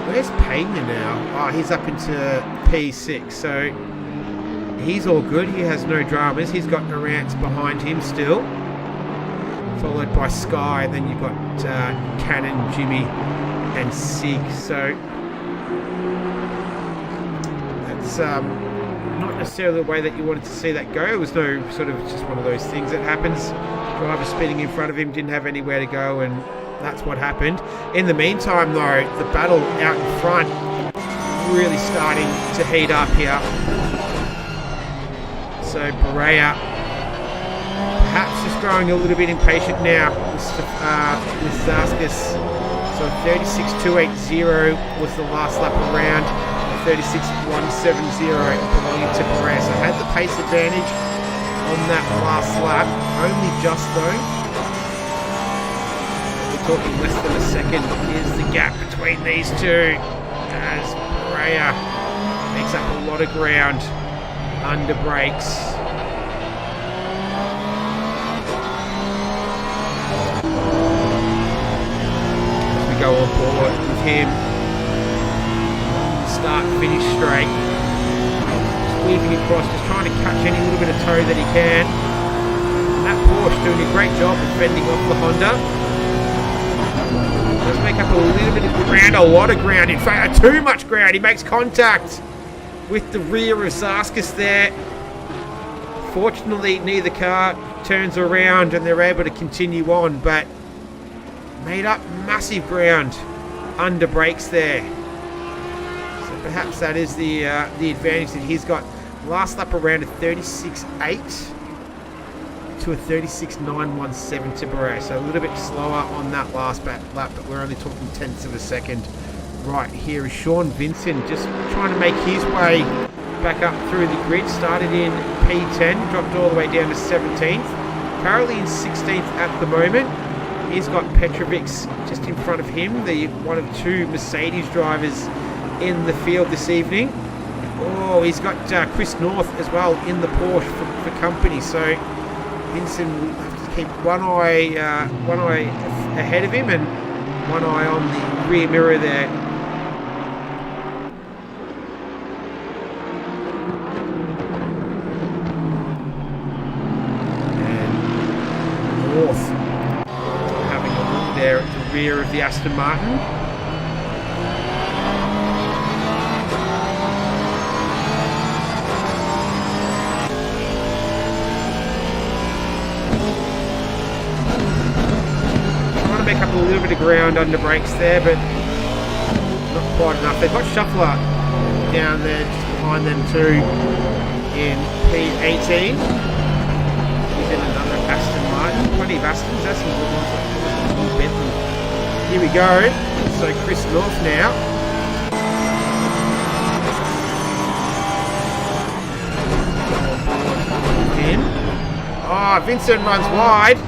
A: Where's Payne now? Oh, he's up into P6, so he's all good. He has no dramas. He's got Narantz behind him still, followed by Sky. Then you've got Cannon, Jimmy, and Sig. So that's not necessarily the way that you wanted to see that go. It was no sort of just one of those things that happens. Driver speeding in front of him, didn't have anywhere to go, and that's what happened. In the meantime, though, the battle out in front really starting to heat up here. So Berea perhaps just growing a little bit impatient now with Zaskis. So 36.280 was the last lap around. 36.170 belonging to Berea. So had the pace advantage on that last lap, only just though. We're talking less than a second. Here's the gap between these two as Berea makes up a lot of ground under brakes. As we go on board with him, start finish straight. Weaving across, just trying to catch any little bit of toe that he can. And that Porsche doing a great job of fending off the Honda. Does make up a little bit of ground, a lot of ground. In fact, too much ground. He makes contact with the rear of Zaskis there. Fortunately, neither car turns around and they're able to continue on, but made up massive ground under brakes there. Perhaps that is the advantage that he's got. Last lap around a 36.8 to a 36.917 to Berea. So a little bit slower on that last lap, but we're only talking tenths of a second. Right here is Sean Vincent just trying to make his way back up through the grid. Started in P10, dropped all the way down to 17th. Currently in 16th at the moment. He's got Petrovics just in front of him, the one of two Mercedes drivers in the field this evening. Oh, he's got Chris North as well in the Porsche for company. So Vincent will have to keep one eye ahead of him and one eye on the rear mirror there. And North having a look there at the rear of the Aston Martin. Make up a little bit of ground under brakes there, but not quite enough. They've got Shuffler down there just behind them too in P18. He's in another Aston Martin. Plenty of Astons. That's some good ones, like a Bentley. Here we go. So Chris North now. In. Oh, Vincent runs wide.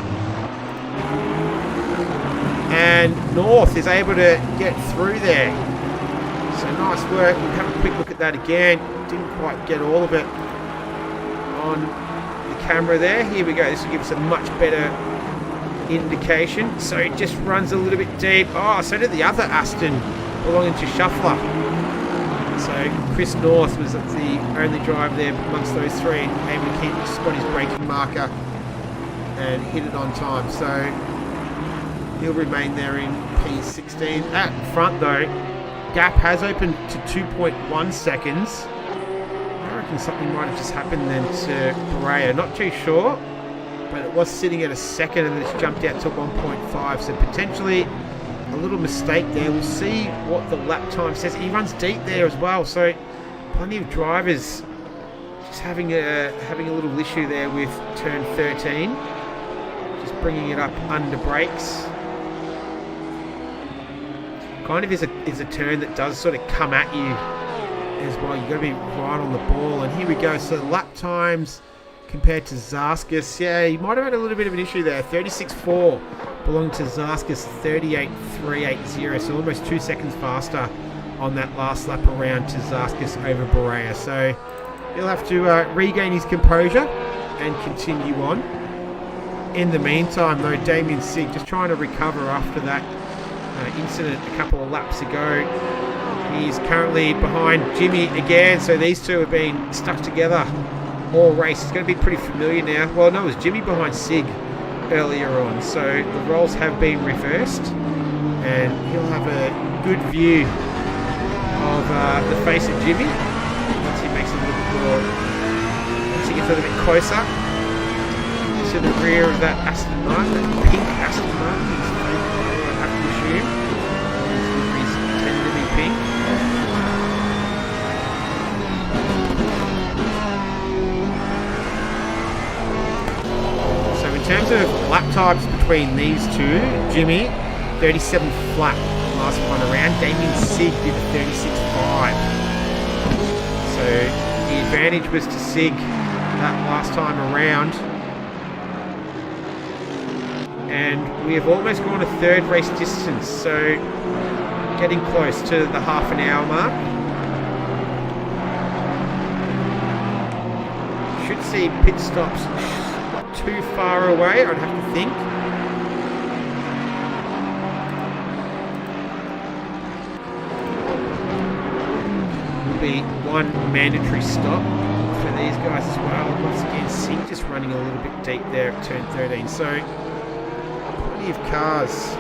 A: And North is able to get through there. So nice work. We'll have a quick look at that again. Didn't quite get all of it on the camera there. Here we go. This will give us a much better indication. So it just runs a little bit deep. Oh, so did the other Aston belonging to Shuffler. So Chris North was the only driver there amongst those three, able to keep spot his braking marker and hit it on time. So he'll remain there in P16. At front though, gap has opened to 2.1 seconds. I reckon something might have just happened then to Berea. Not too sure, but it was sitting at a second and it's jumped out to 1.5. So potentially a little mistake there. We'll see what the lap time says. He runs deep there as well, so plenty of drivers just having a little issue there with turn 13. Just bringing it up under brakes. Kind of is a turn that does sort of come at you as well. You've got to be right on the ball. And here we go. So lap times compared to Zaskis. Yeah, he might have had a little bit of an issue there. 36.4 belonged to Zaskis, 38.380. So almost 2 seconds faster on that last lap around to Zaskis over Barea. So he'll have to regain his composure and continue on. In the meantime, though, Damien Sig just trying to recover after that incident a couple of laps ago. He's currently behind Jimmy again, so these two have been stuck together all race. It's going to be pretty familiar now. Well, no, it was Jimmy behind Sig earlier on, so the roles have been reversed, and he'll have a good view of the face of Jimmy once he makes a little bit more, once he gets a little bit closer to the rear of that Aston Martin, that pink Aston Martin. Tend to be pink. So in terms of lap times between these two, Jimmy 37 flat last one around. Damien Sig did a 36.5. So the advantage was to Sig that last time around. And we have almost gone a third race distance, so getting close to the half an hour mark. Should see pit stops not too far away, I'd have to think. Will be one mandatory stop for these guys as well. Once again, Sig just running a little bit deep there at turn 13. So of cars.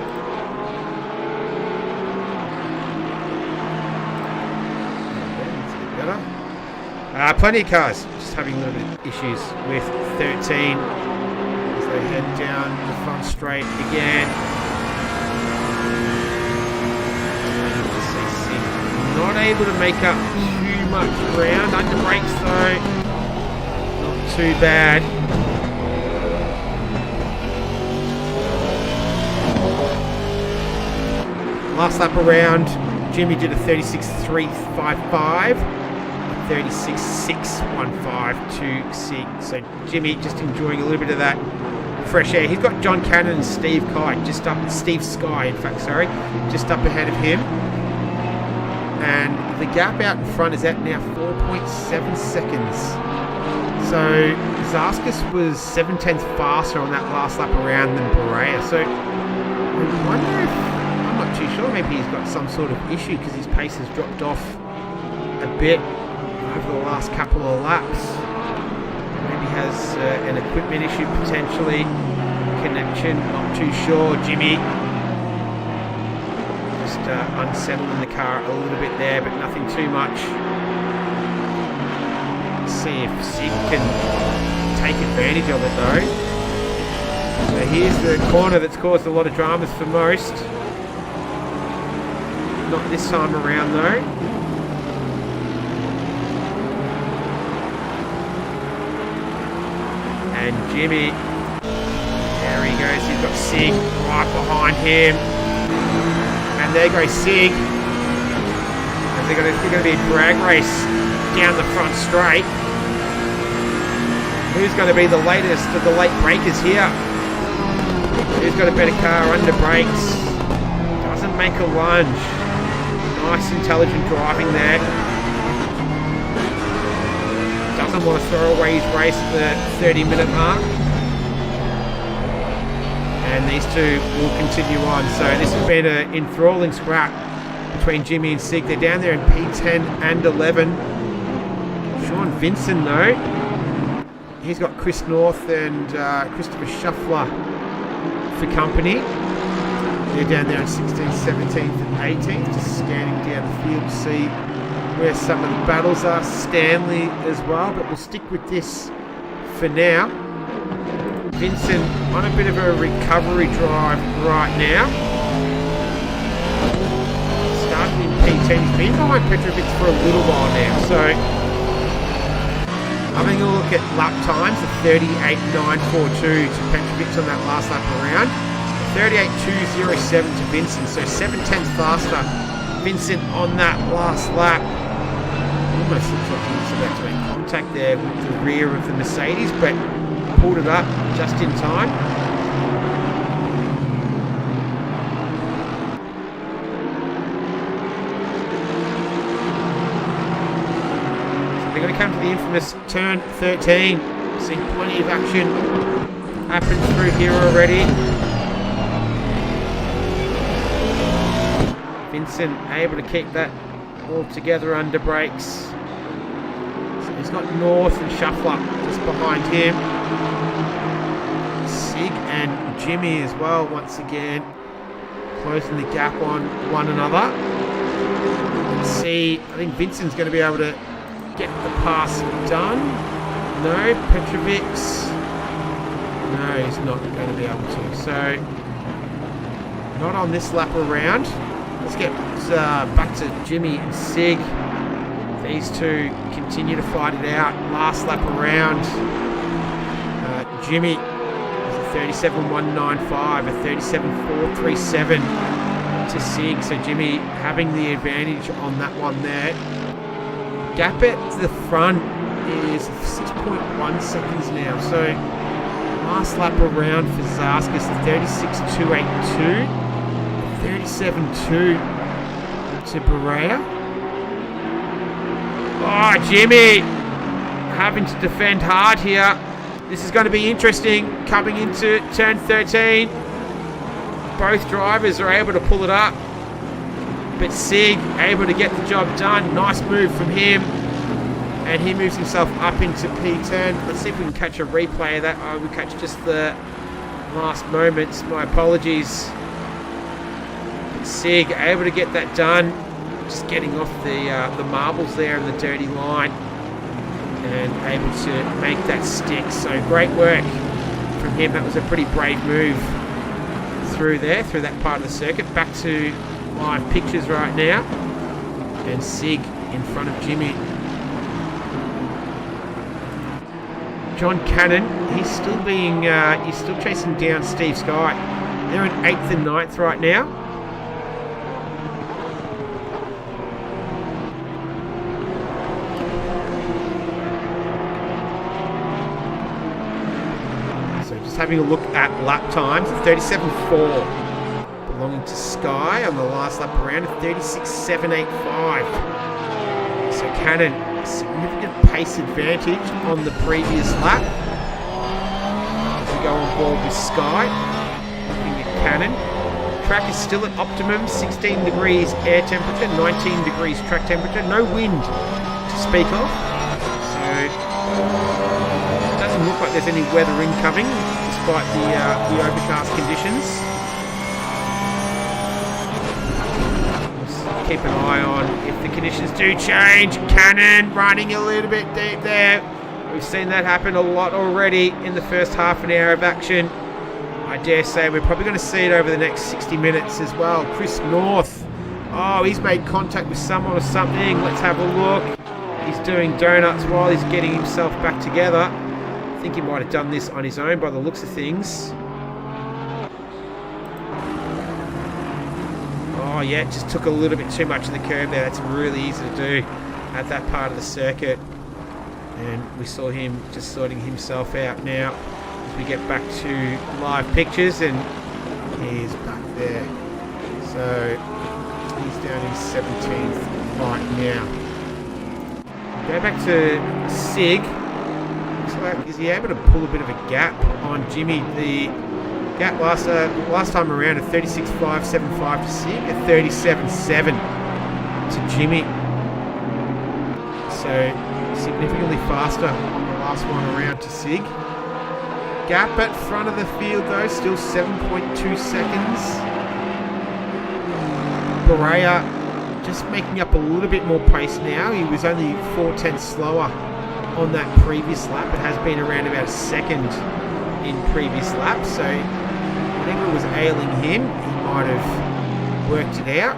A: Plenty of cars just having a little bit of issues with 13 as they head down the front straight again. Not able to make up too much ground under brakes though. Not too bad. Last lap around, Jimmy did a 36.355, 36.615 to Sig. So Jimmy just enjoying a little bit of that fresh air. He's got John Cannon and Steve Sky just up ahead of him. And the gap out in front is at now 4.7 seconds. So Zaskis was 7/10 faster on that last lap around than Barea. So I wonder if, I'm not too sure, maybe he's got some sort of issue because his pace has dropped off a bit over the last couple of laps. Maybe has an equipment issue potentially, connection, not too sure. Jimmy just unsettling the car a little bit there, but nothing too much. Let's see if Sig can take advantage of it though. So here's the corner that's caused a lot of dramas for most. Not this time around though. And Jimmy, there he goes, he's got Sig right behind him. And there goes Sig. And they're going to be a drag race down the front straight. Who's going to be the latest of the late breakers here? Who's got a better car under brakes? Doesn't make a lunge. Nice intelligent driving there. Doesn't want to throw away his race at the 30-minute mark. And these two will continue on. So this has been an enthralling scrap between Jimmy and Sig. They're down there in P10 and 11. Sean Vincent though, he's got Chris North and Christopher Shuffler for company. They're down there in 16th, 17th and 18th, just scanning down the field to see where some of the battles are. Stanley as well, but we'll stick with this for now. Vincent on a bit of a recovery drive right now. Started in P10. He's been behind Petrovic for a little while now. So having a look at lap times, the 38.942 to Petrovic on that last lap around. 38.207 to Vincent. So 7/10 faster. Vincent on that last lap. Almost looks like he was about to make contact there with the rear of the Mercedes, but pulled it up just in time. So they're going to come to the infamous turn 13. Seeing plenty of action happen through here already. Vincent able to keep that all together under brakes. So he's got North and Shuffler just behind him. Sig and Jimmy as well, once again, closing the gap on one another. Let's see, I think Vincent's going to be able to get the pass done. No, Petrovic's. No, he's not going to be able to. So, not on this lap around. Let's get back to Jimmy and Sig. These two continue to fight it out. Last lap around. Jimmy is a 37.195, a 37.437 to Sig. So Jimmy having the advantage on that one there. Gap at the front is 6.1 seconds now. So last lap around for Zarskas, 36.282. 37.2 to Berea. Oh, Jimmy having to defend hard here. This is going to be interesting coming into turn 13. Both drivers are able to pull it up, but Sig able to get the job done. Nice move from him, and he moves himself up into P10. Let's see if we can catch a replay of that. Oh, we catch just the last moments. My apologies. Sig able to get that done, just getting off the marbles there in the dirty line and able to make that stick. So great work from him. That was a pretty brave move through that part of the circuit. Back to live pictures right now, and Sig in front of Jimmy. John Cannon, he's still chasing down Steve Sky. They're in 8th and 9th right now. Having a look at lap times, 37.4 belonging to Sky on the last lap around, 36.785. So Cannon, a significant pace advantage on the previous lap. As we go on board with Sky, looking at Cannon. Track is still at optimum, 16 degrees air temperature, 19 degrees track temperature, no wind to speak of. So it doesn't look like there's any weather incoming, despite the overcast conditions. Let's keep an eye on if the conditions do change. Cannon running a little bit deep there. We've seen that happen a lot already in the first half an hour of action. I dare say we're probably going to see it over the next 60 minutes as well. Chris North. Oh, he's made contact with someone or something. Let's have a look. He's doing donuts while he's getting himself back together. I think he might have done this on his own by the looks of things. Oh yeah, just took a little bit too much of the curve there. That's really easy to do at that part of the circuit. And we saw him just sorting himself out now as we get back to live pictures, and he's back there. So he's down in 17th right now. Go back to Sig. Looks like, is he able to pull a bit of a gap on Jimmy? The gap last time around, a 36.575 to Sig, a 37.7 to Jimmy. So significantly faster on the last one around to Sig. Gap at front of the field though, still 7.2 seconds. Berea just making up a little bit more pace now. He was only 4/10 slower on that previous lap. It has been around about a second in previous laps, so whatever was ailing him, he might have worked it out.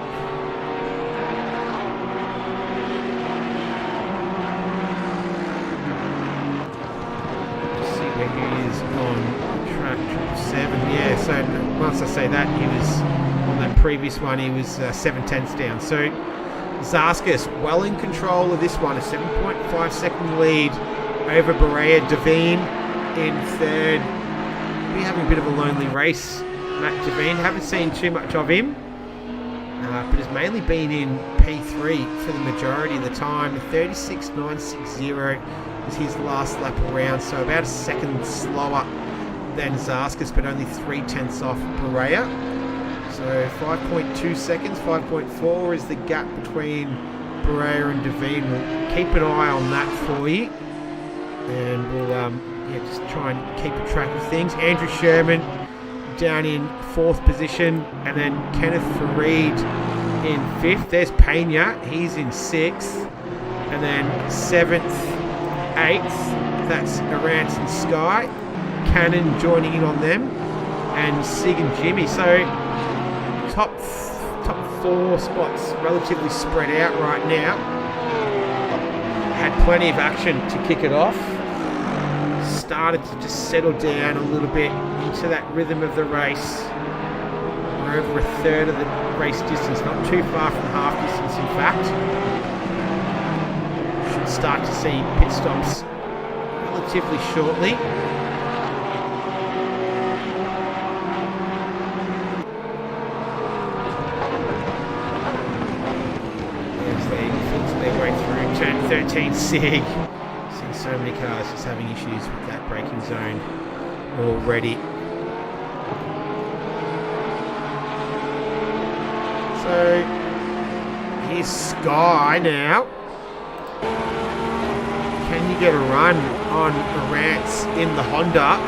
A: Just see where he is on track 7. Yeah, so once I say that, he was on that previous one, he was 7/10ths down. So Zaskis well in control of this one, a 7.5 second lead over Berea. Devine in third. Be having a bit of a lonely race, Matt Devine. Haven't seen too much of him, but has mainly been in P3 for the majority of the time. 36.960 was his last lap around, so about a second slower than Zaskis, but only 3/10ths off Berea. So 5.2 seconds, 5.4 is the gap between Berea and Devine. We'll keep an eye on that for you, and we'll just try and keep a track of things. Andrew Sherman down in 4th position, and then Kenneth Fareed in 5th. There's Pena, he's in 6th, and then 7th, 8th, that's Arance and Sky. Cannon joining in on them, and Sig and Jimmy. So top 4 spots relatively spread out right now. Had plenty of action to kick it off. Started to just settle down a little bit into that rhythm of the race. We're over a third of the race distance, not too far from half distance in fact. Should start to see pit stops relatively shortly. Their way through turn 13 Sig. Seeing so many cars just having issues with that braking zone already. So here's Sky now. Can you get a run on Arance in the Honda?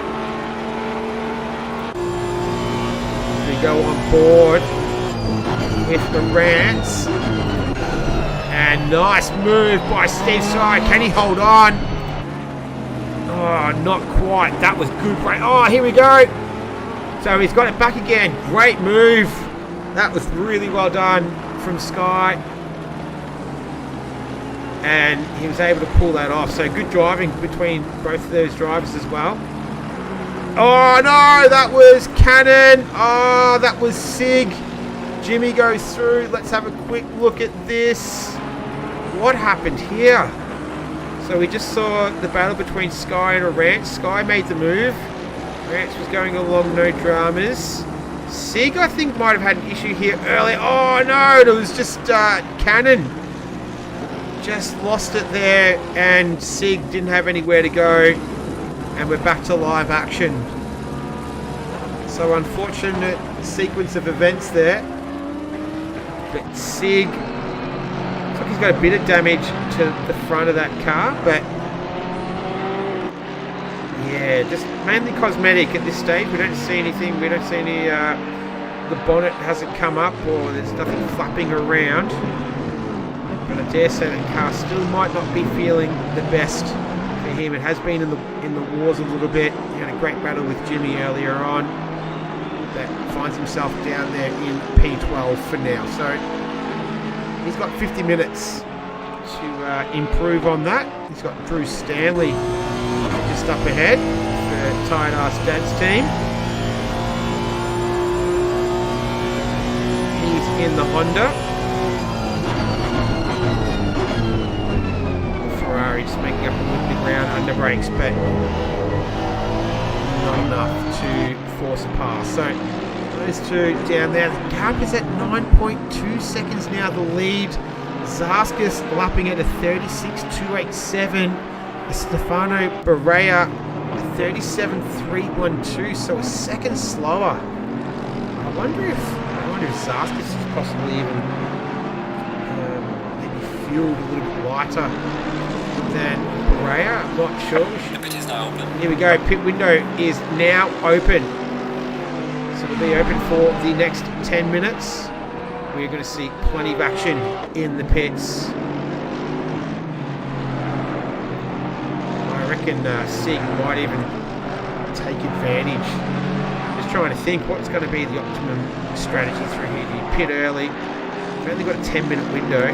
A: We go on board with Arance. And nice move by Steve Sky. Can he hold on? Oh, not quite. That was good. Oh, here we go. So he's got it back again. Great move. That was really well done from Sky. And he was able to pull that off. So good driving between both of those drivers as well. Oh, no. That was Cannon. Oh, that was Sig. Jimmy goes through. Let's have a quick look at this. What happened here? So we just saw the battle between Sky and Arance. Sky made the move. Arance was going along, no dramas. Sig, I think, might have had an issue here earlier. Oh no, it was just Cannon. Just lost it there, and Sig didn't have anywhere to go. And we're back to live action. So unfortunate sequence of events there. But Sig, looks like he's got a bit of damage to the front of that car, but yeah, just mainly cosmetic at this stage. We don't see anything. We don't see any. The bonnet hasn't come up, or there's nothing flapping around. But I dare say that car still might not be feeling the best for him. It has been in the wars a little bit. He had a great battle with Jimmy earlier on. That finds himself down there in P12 for now. So he's got 50 minutes to improve on that. He's got Drew Stanley just up ahead for Tired Ass Dad's team. He's in the Honda. Ferrari just making up a little bit of ground under brakes, but not enough to force a pass. So those two down there. The gap is at 9.2 seconds now. The lead. Zaskis lapping at a 36.287. Stefano Berea a 37.312. So a second slower. I wonder if Zaskis is possibly even maybe fueled a little bit lighter than Berea. I'm not sure.
B: The pit is now open.
A: Here we go. Pit window is now open. So it'll be open for the next 10 minutes. We're going to see plenty of action in the pits. I reckon Sig might even take advantage. Just trying to think what's going to be the optimum strategy through here. Do you pit early? We've only got a 10-minute window.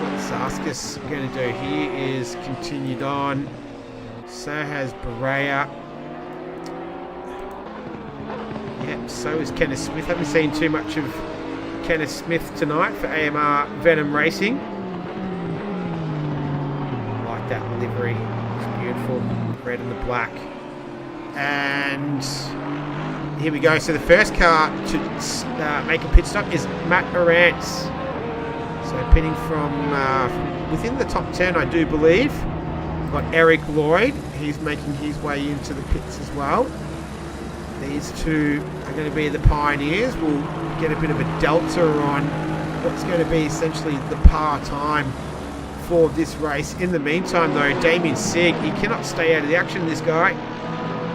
A: What Zaskas going to do here is continued on. So has Berea. Yep, so is Kenneth Smith. Haven't seen too much of Kenneth Smith tonight for AMR Venom Racing. I like that livery. It's beautiful. Red and the black. And here we go. So the first car to make a pit stop is Matt Arantz. So pitting from within the top 10, I do believe. We've got Eric Lloyd. He's making his way into the pits as well. These two are going to be the pioneers. We'll get a bit of a delta on what's going to be essentially the par time for this race. In the meantime, though, Damien Sigg, he cannot stay out of the action, this guy.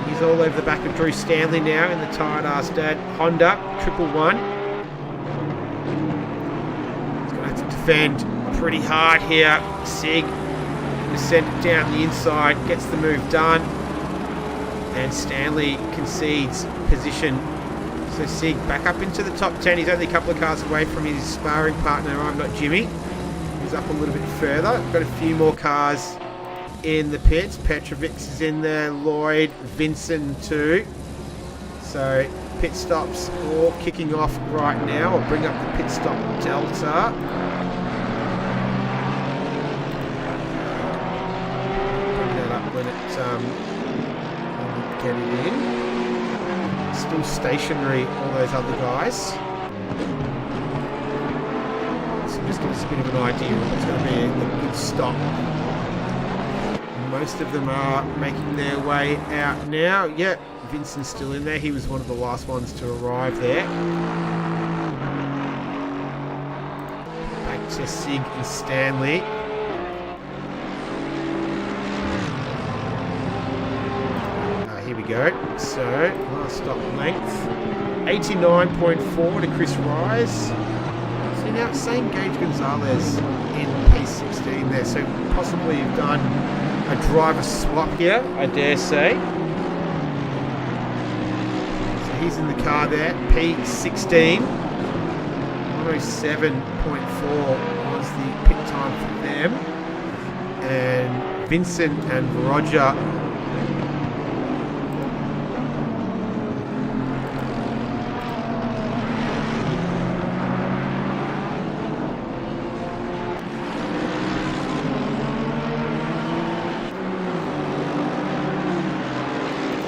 A: He's all over the back of Drew Stanley now in the Tired Ass Dad Honda 111. He's going to have to defend pretty hard here. Sigg will send it down the inside, gets the move done. And Stanley concedes position. So Sigg back up into the top 10. He's only a couple of cars away from his sparring partner, I'm Not Jimmy. He's up a little bit further. Got a few more cars in the pits. Petrovic is in there. Lloyd, Vincent too. So pit stops all kicking off right now. I'll bring up the pit stop delta. Bring that up when it... get it in. Still stationary, all those other guys. So just give us a bit of an idea of what's going to be a good stop. Most of them are making their way out now. Yep, Vincent's still in there. He was one of the last ones to arrive there. Back to Sigg and Stanley. Here we go. So, last stop length. 89.4 to Chris Rise. So now, same Gage Gonzalez in P16 there. So possibly you've done a driver swap here, I dare say. So he's in the car there. P16. 107.4 was the pit time for them. And Vincent and Roger...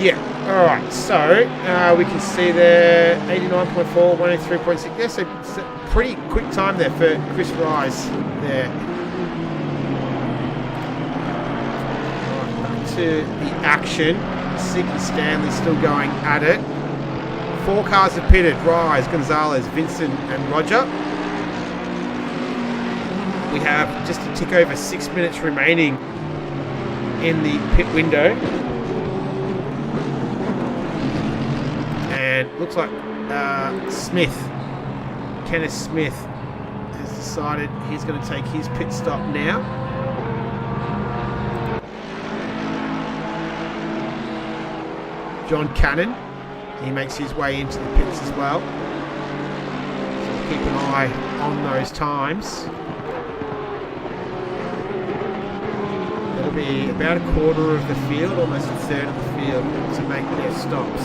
A: Yeah, alright, so we can see there 89.4, 103.6. Yeah, so it's a pretty quick time there for Chris Rise there. Right, back to the action. Sigg and Stanley still going at it. 4 cars have pitted. Rise, Gonzalez, Vincent and Roger. We have just a tick over 6 minutes remaining in the pit window. And looks like Kenneth Smith has decided he's going to take his pit stop now. John Cannon, he makes his way into the pits as well. So keep an eye on those times. That'll be about a quarter of the field, almost a third of the field to make their stops.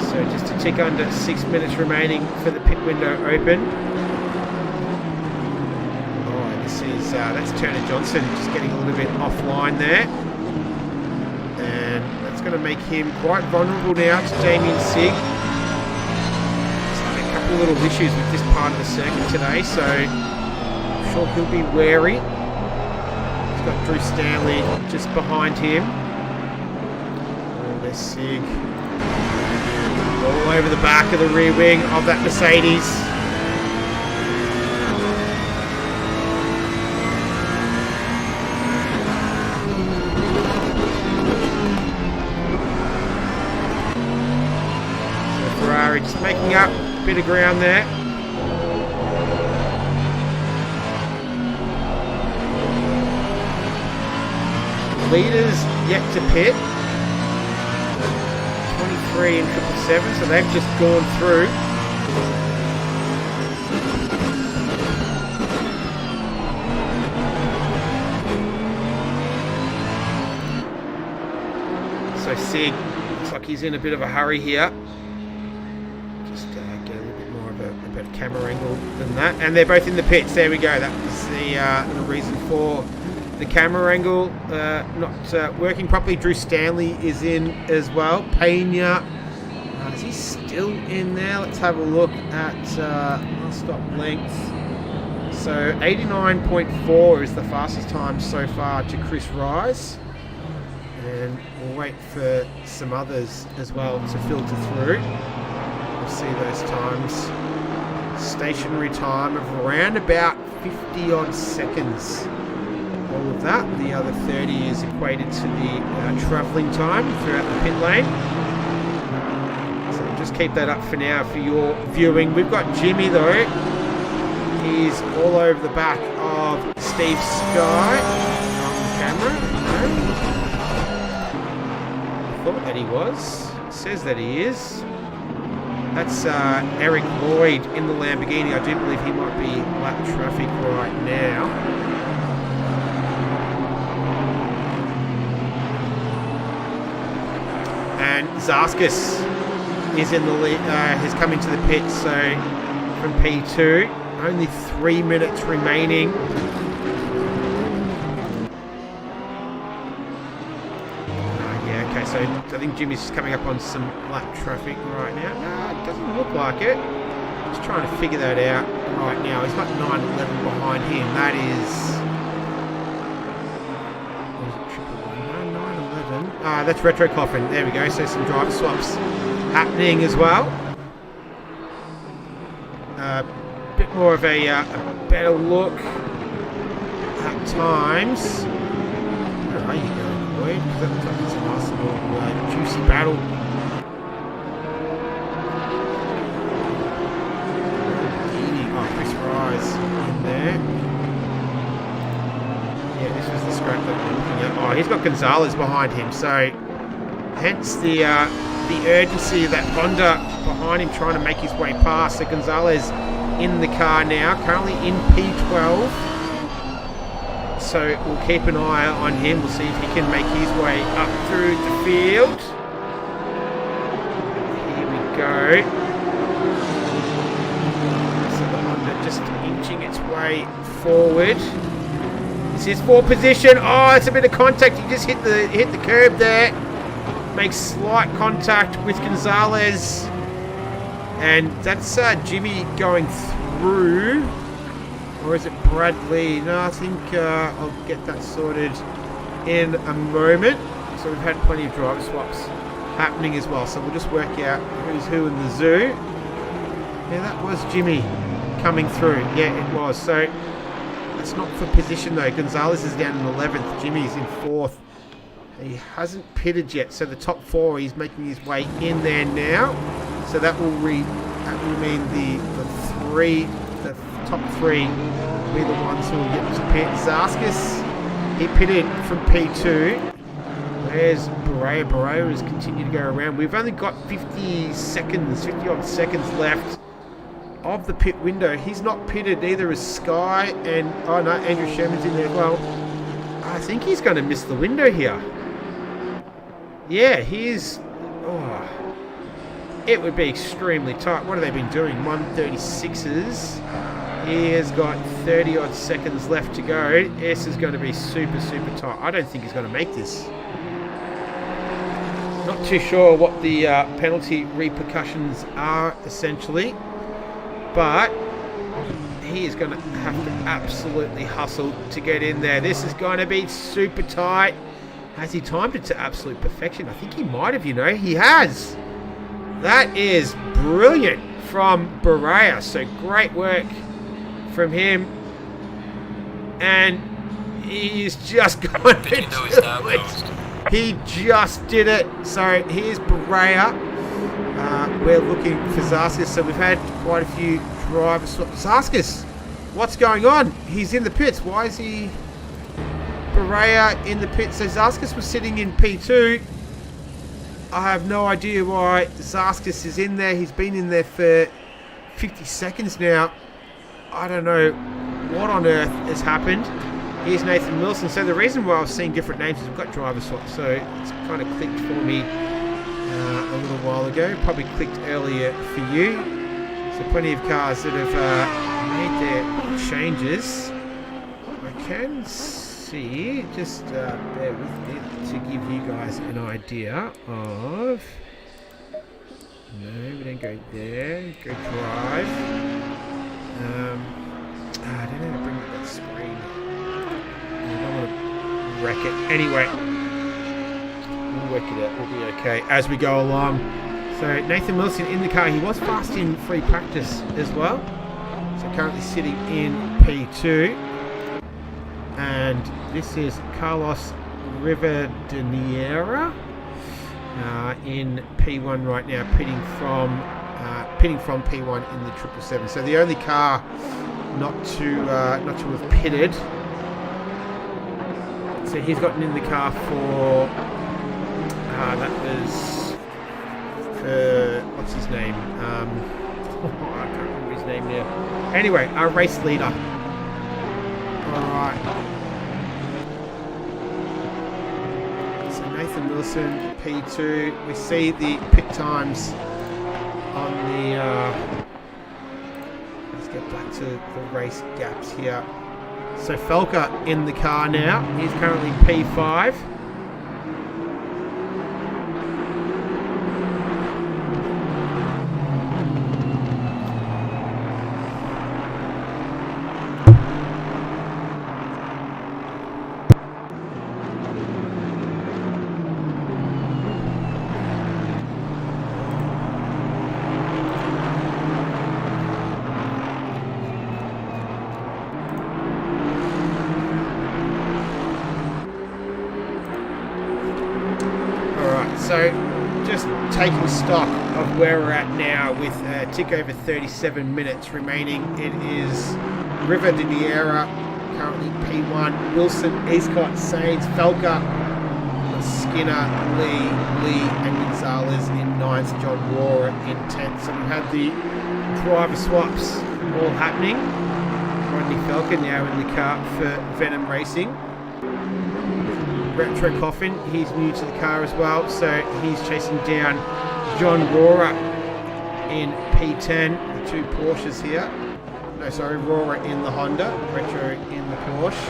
A: So just a tick under 6 minutes remaining for the pit window open. Oh, this is that's Turner Johnson just getting a little bit offline there, and that's going to make him quite vulnerable now to Damien Sigg. He's had a couple of little issues with this part of the circuit today, so I'm sure he'll be wary. He's got Drew Stanley just behind him. Oh, there's Sigg. All over the back of the rear wing of that Mercedes. So Ferrari just making up a bit of ground there. Leaders yet to pit. 23 and 777, so they've just gone through. So Sig looks like he's in a bit of a hurry here. Just get a little bit more of a better camera angle than that. And they're both in the pits. There we go. That was the reason for the camera angle not working properly. Drew Stanley is in as well. Pena, is he still in there? Let's have a look at last stop length. So 89.4 is the fastest time so far to Chris Rise. And we'll wait for some others as well to filter through. We'll see those times. Stationary time of around about 50 odd seconds. All of that. The other 30 is equated to the travelling time throughout the pit lane. So just keep that up for now for your viewing. We've got Jimmy though. He's all over the back of Steve Sky on the camera. Thought that he was. It says that he is. That's Eric Lloyd in the Lamborghini. I do believe he might be lap traffic right now. And Zaskis is in the lead. Has come into the pit. So from P2, only 3 minutes remaining. So I think Jimmy's coming up on some lap traffic right now. No, it doesn't look like it. Just trying to figure that out right now. He's got 911 behind him. That is... What is it? 911. That's Retro Coffin. There we go. So some driver swaps happening as well. A bit more of a better look at times. Where are you going, Lloyd? That looks like it's a nice little juicy battle. Chris Rise in there. Yeah, this was the scrap that we're looking at. Oh, he's got Gonzalez behind him, so hence the urgency of that Honda behind him trying to make his way past. So Gonzalez in the car now, currently in P12. So we'll keep an eye on him. We'll see if he can make his way up through the field. Here we go. So the Honda just inching its way forward. This is for position. Oh, it's a bit of contact. He just hit the curb there. Makes slight contact with Gonzalez. And that's Jimmy going through. Or is it Bradley? No, I think I'll get that sorted in a moment. So we've had plenty of driver swaps happening as well. So we'll just work out who's who in the zoo. Yeah, that was Jimmy coming through. Yeah, it was. So that's not for position though. Gonzalez is down in 11th. Jimmy's in 4th. He hasn't pitted yet. So the top 4, he's making his way in there now. So that will mean the top 3 will be the ones who will get to pit. Zaskis, he pitted from P2. Where's Berea? Berea has continued to go around. We've only got 50 odd seconds left of the pit window. He's not pitted, neither is Sky, and oh no, Andrew Sherman's in there as well. I think he's going to miss the window here. Yeah, he is. Oh, it would be extremely tight. What have they been doing? 136s. He has got 30 odd seconds left to go. S is going to be super, super tight. I don't think he's going to make this. Not too sure what the penalty repercussions are, essentially. But he is going to have to absolutely hustle to get in there. This is going to be super tight. Has he timed it to absolute perfection? I think he might have, He has. That is brilliant from Berea. So great work from him. And he's just going to do it. He just did it. So here's Berea. We're looking for Zaskis. So we've had quite a few drivers. Zaskis, what's going on? He's in the pits. Why is he Berea in the pit. So Zaskis was sitting in P2. I have no idea why Zaskis is in there. He's been in there for 50 seconds now. I don't know what on earth has happened. Here's Nathan Wilson. So the reason why I was seeing different names is we've got driver swap. So it's kind of clicked for me a little while ago. Probably clicked earlier for you. So plenty of cars that have made their changes. I can see, just bear with me to give you guys an idea of... No, we don't go there. Go drive. I don't know how to bring up that screen. I don't want to wreck it. Anyway, we'll work it out. We'll be okay as we go along. So Nathan Wilson in the car. He was fast in free practice as well. So currently sitting in P2. And this is Carlos Rivadeniera in P1 right now, pitting from P1 in the 777. So the only car not to have pitted. So he's gotten in the car for that was for what's his name? I can't remember his name now. Anyway, our race leader. Alright. So Nathan Wilson, P2. We see the pit times on the... let's get back to the race gaps here. So Felker in the car now. He's currently P5. So, just taking stock of where we're at now with a tick over 37 minutes remaining. It is Rivadeniera, currently P1, Wilson, Eastcott, Sainz, Felker, Skinner, Lee, and Gonzalez in 9th, John Rohrer in 10th. So we've had the driver swaps all happening. Rodney Felker now in the car for Venom Racing. Retro Coffin, he's new to the car as well, so he's chasing down John Rohrer in P10, the two Porsches here. No, sorry, Rohrer in the Honda, Retro in the Porsche.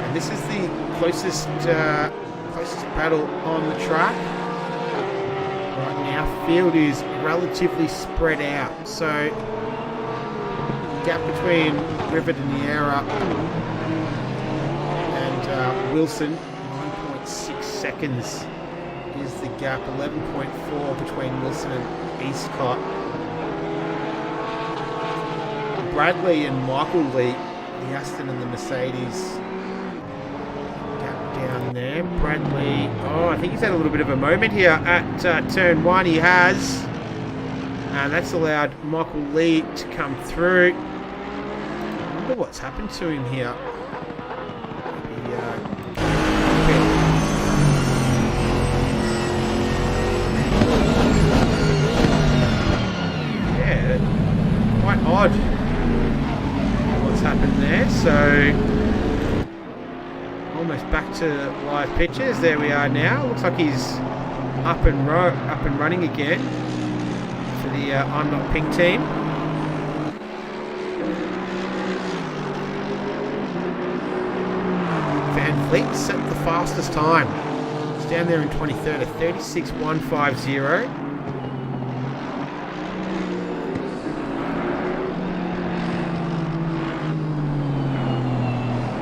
A: And this is the closest battle on the track. Right now, field is relatively spread out, so gap between Rivadeniera and Wilson, 9.6 seconds is the gap, 11.4 between Wilson and Eastcott. Bradley and Michael Lee, the Aston and the Mercedes, gap down there. Bradley, I think he's had a little bit of a moment here at turn 1, he has. And that's allowed Michael Lee to come through. I wonder what's happened to him here. Yeah, quite odd what's happened there. So almost back to live pictures. There we are now. Looks like he's up and running again for the I'm Not Pink team. Van Fleet set the fastest time. It's down there in 23rd at 36.150.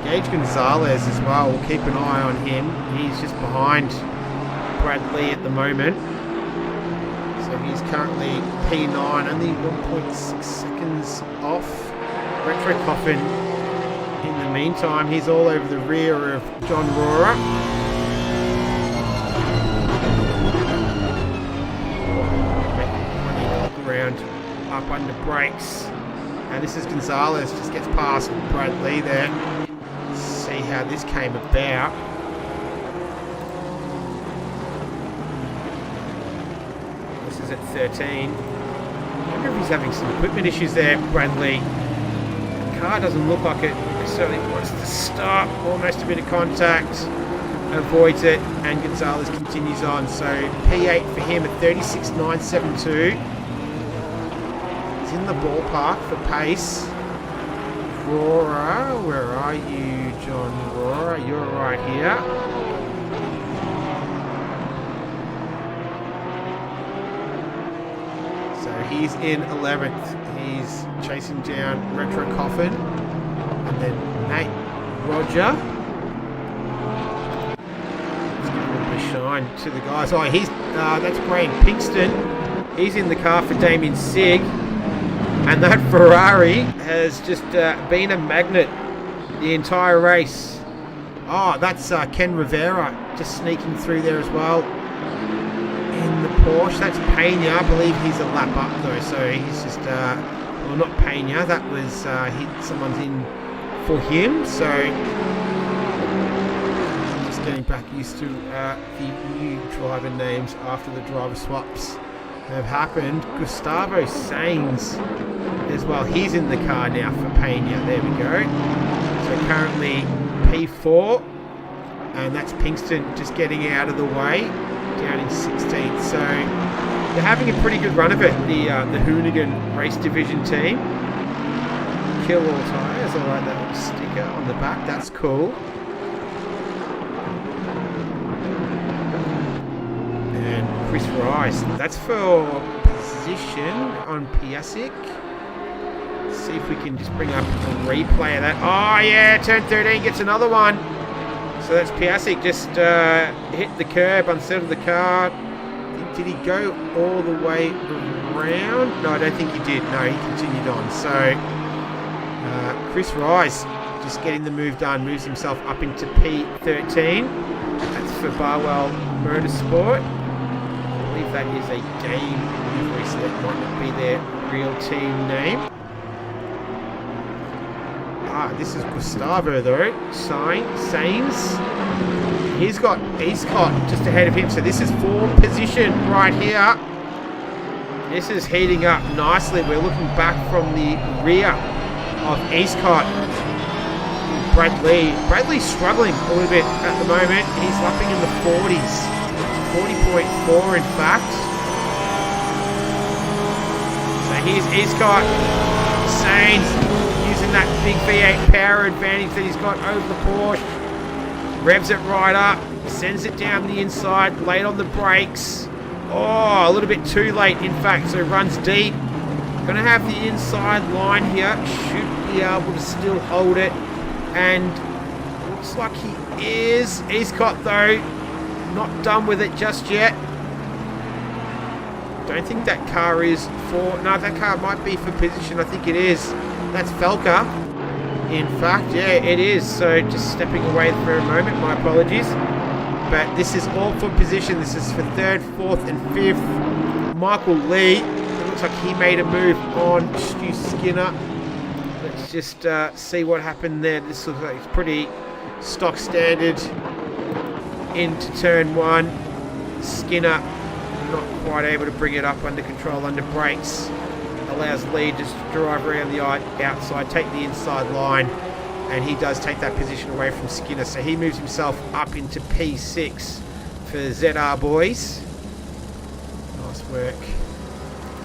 A: Gage Gonzalez as well. We'll keep an eye on him. He's just behind Bradley at the moment. So he's currently P9, only 1.6 seconds off. Retro Coffin, in the meantime, he's all over the rear of John Rohrer. Making look around up under brakes. And this is Gonzalez, just gets past Bradley there. Let's see how this came about. This is at 13. I wonder if he's having some equipment issues there, Bradley. The car doesn't look like it certainly wants to start. Almost a bit of contact. Avoids it, and Gonzalez continues on. So P8 for him at 36.972. He's in the ballpark for pace. Rohrer, where are you, John Rohrer? You're right here. So he's in 11th. He's chasing down Retro Coffin, and then Nate Roger. Shine to the guys. Oh, that's Graham Pinkston. He's in the car for Damien Sigg, and that Ferrari has just been a magnet the entire race. Oh, that's Ken Rivera just sneaking through there as well in the Porsche. That's Pena. I believe he's a lap up though, so he's just well, not Pena. That was someone's in for him. So getting back used to the new driver names after the driver swaps have happened. Gustavo Sainz as well. He's in the car now for Pena. There we go. So currently P4, and that's Pinkston just getting out of the way down in 16th. So they're having a pretty good run of it, the Hoonigan Race Division team. Kill all tyres. I like that little sticker on the back. That's cool. Chris Rice, that's for position on Piasic. Let's see if we can just bring up a replay of that. Oh yeah, turn 13 gets another one. So that's Piasic just hit the curb, unsettled the car. Did he go all the way around? No, I don't think he did. No, he continued on. So Chris Rice just getting the move done, moves himself up into P13. That's for Barwell Motorsport. I believe that is a game livery, so that might not be their real team name. This is Gustavo though. Sainz. He's got Eastcott just ahead of him, so this is for position right here. This is heating up nicely. We're looking back from the rear of Eastcott. Bradley's struggling a little bit at the moment. He's lapping in the 40s. 40.4 in fact. So here's Eastcott. Sainz using that big V8 power advantage that he's got over the Porsche. Revs it right up. Sends it down the inside. Late on the brakes. Oh, a little bit too late in fact. So runs deep. Going to have the inside line here. Should be able to still hold it. And looks like he is. Eastcott though, not done with it just yet. Don't think that car is for... No, that car might be for position. I think it is. That's Felker. In fact, yeah, it is. So just stepping away for a moment. My apologies. But this is all for position. This is for 3rd, 4th and 5th. Michael Lee. It looks like he made a move on Stu Skinner. Let's just see what happened there. This looks like it's pretty stock standard. Into turn 1. Skinner not quite able to bring it up under control under brakes. Allows Lee just to drive around the outside, take the inside line, and he does take that position away from Skinner. So he moves himself up into P6 for ZR boys. Nice work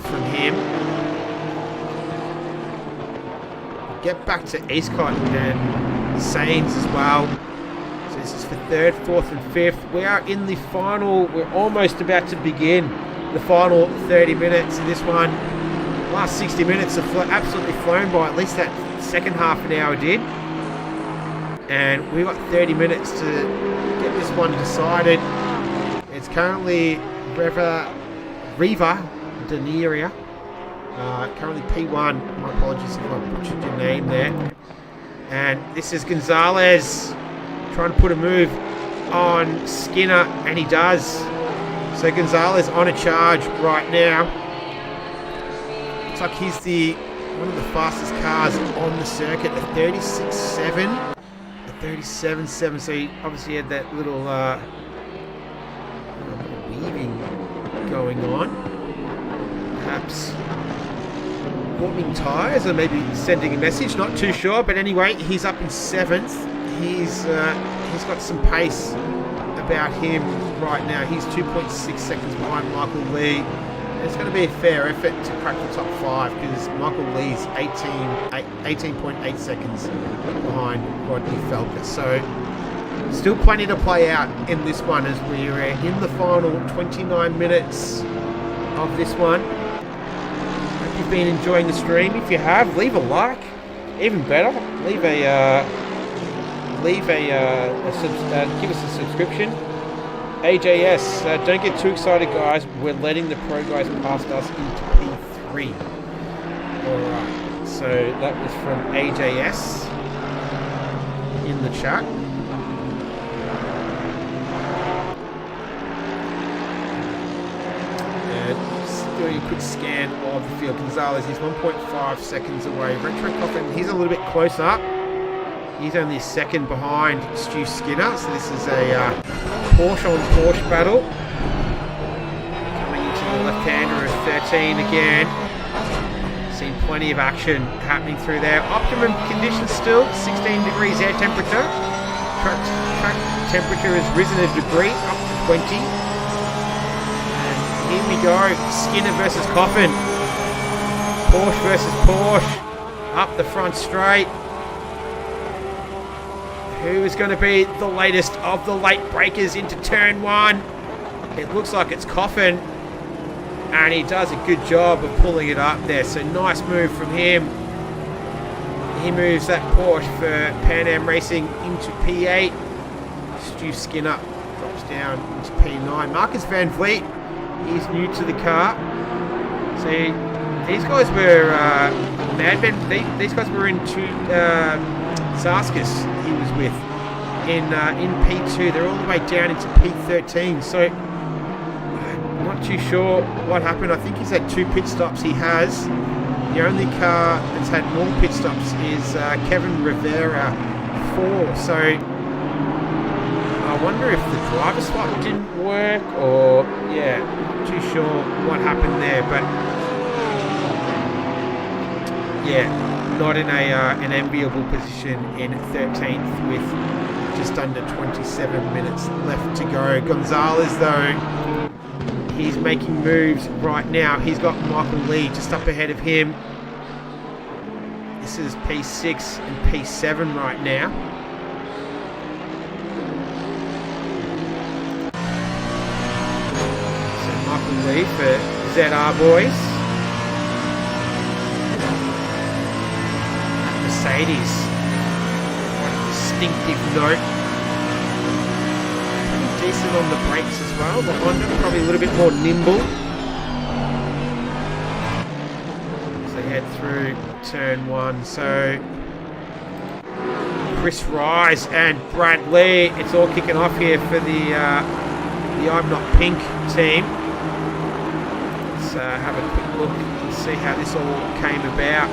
A: from him. Get back to Eastcott and Sainz as well. So this is for 3rd, 4th and 5th. We are in the final, we're almost about to begin the final 30 minutes of this one. Last 60 minutes have absolutely flown by, at least that second half an hour did. And we've got 30 minutes to get this one decided. It's currently Riva Deneria. Currently P1. My apologies if I butchered your name there. And this is Gonzalez trying to put a move on Skinner, and he does. So Gonzalez on a charge right now. looks like he's one of the fastest cars on the circuit, a 36.7. A 37.7, so he obviously had that little weaving going on. Perhaps warming tyres or maybe sending a message, not too sure, but anyway, he's up in 7th. He's got some pace about him right now. He's 2.6 seconds behind Michael Lee. And it's going to be a fair effort to crack the top 5 because Michael Lee's 18.8 seconds behind Rodney Felker. So still plenty to play out in this one as we are in the final 29 minutes of this one. Hope you've been enjoying the stream. If you have, leave a like. Even better, give us a subscription. AJS, don't get too excited, guys. We're letting the pro guys past us into P3. Alright, so that was from AJS in the chat. And just doing a quick scan of the field. Gonzalez is 1.5 seconds away. Retro Coffin, he's a little bit closer. He's only a second behind Stu Skinner, so this is a Porsche on Porsche battle. Coming into the left-hander of 13 again. Seen plenty of action happening through there. Optimum conditions still, 16 degrees air temperature. Track temperature has risen a degree, up to 20. And here we go, Skinner versus Coffin. Porsche versus Porsche. Up the front straight. Who is going to be the latest of the late breakers into turn 1? It looks like it's Coffin. And he does a good job of pulling it up there. So nice move from him. He moves that Porsche for Pan Am Racing into P8. Stu Skinner drops down into P9. Marcus Van Vliet, he's new to the car. See, these guys were Madmen. These guys were into Zaskas. He was with in P2. They're all the way down into P13. So I'm not too sure what happened. I think he's had 2 pit stops. He has. The only car that's had more pit stops is Kevin Rivera 4. So I wonder if the driver swap didn't work or not too sure what happened there. But not in an enviable position in 13th with just under 27 minutes left to go. Gonzalez, though, he's making moves right now. He's got Michael Lee just up ahead of him. This is P6 and P7 right now. So Michael Lee for ZR boys. Mercedes, quite a distinctive note. Pretty decent on the brakes as well. The Honda probably a little bit more nimble. As they head through turn 1. So Chris Rise and Brad Lee. It's all kicking off here for the I'm Not Pink team. Let's have a quick look and see how this all came about.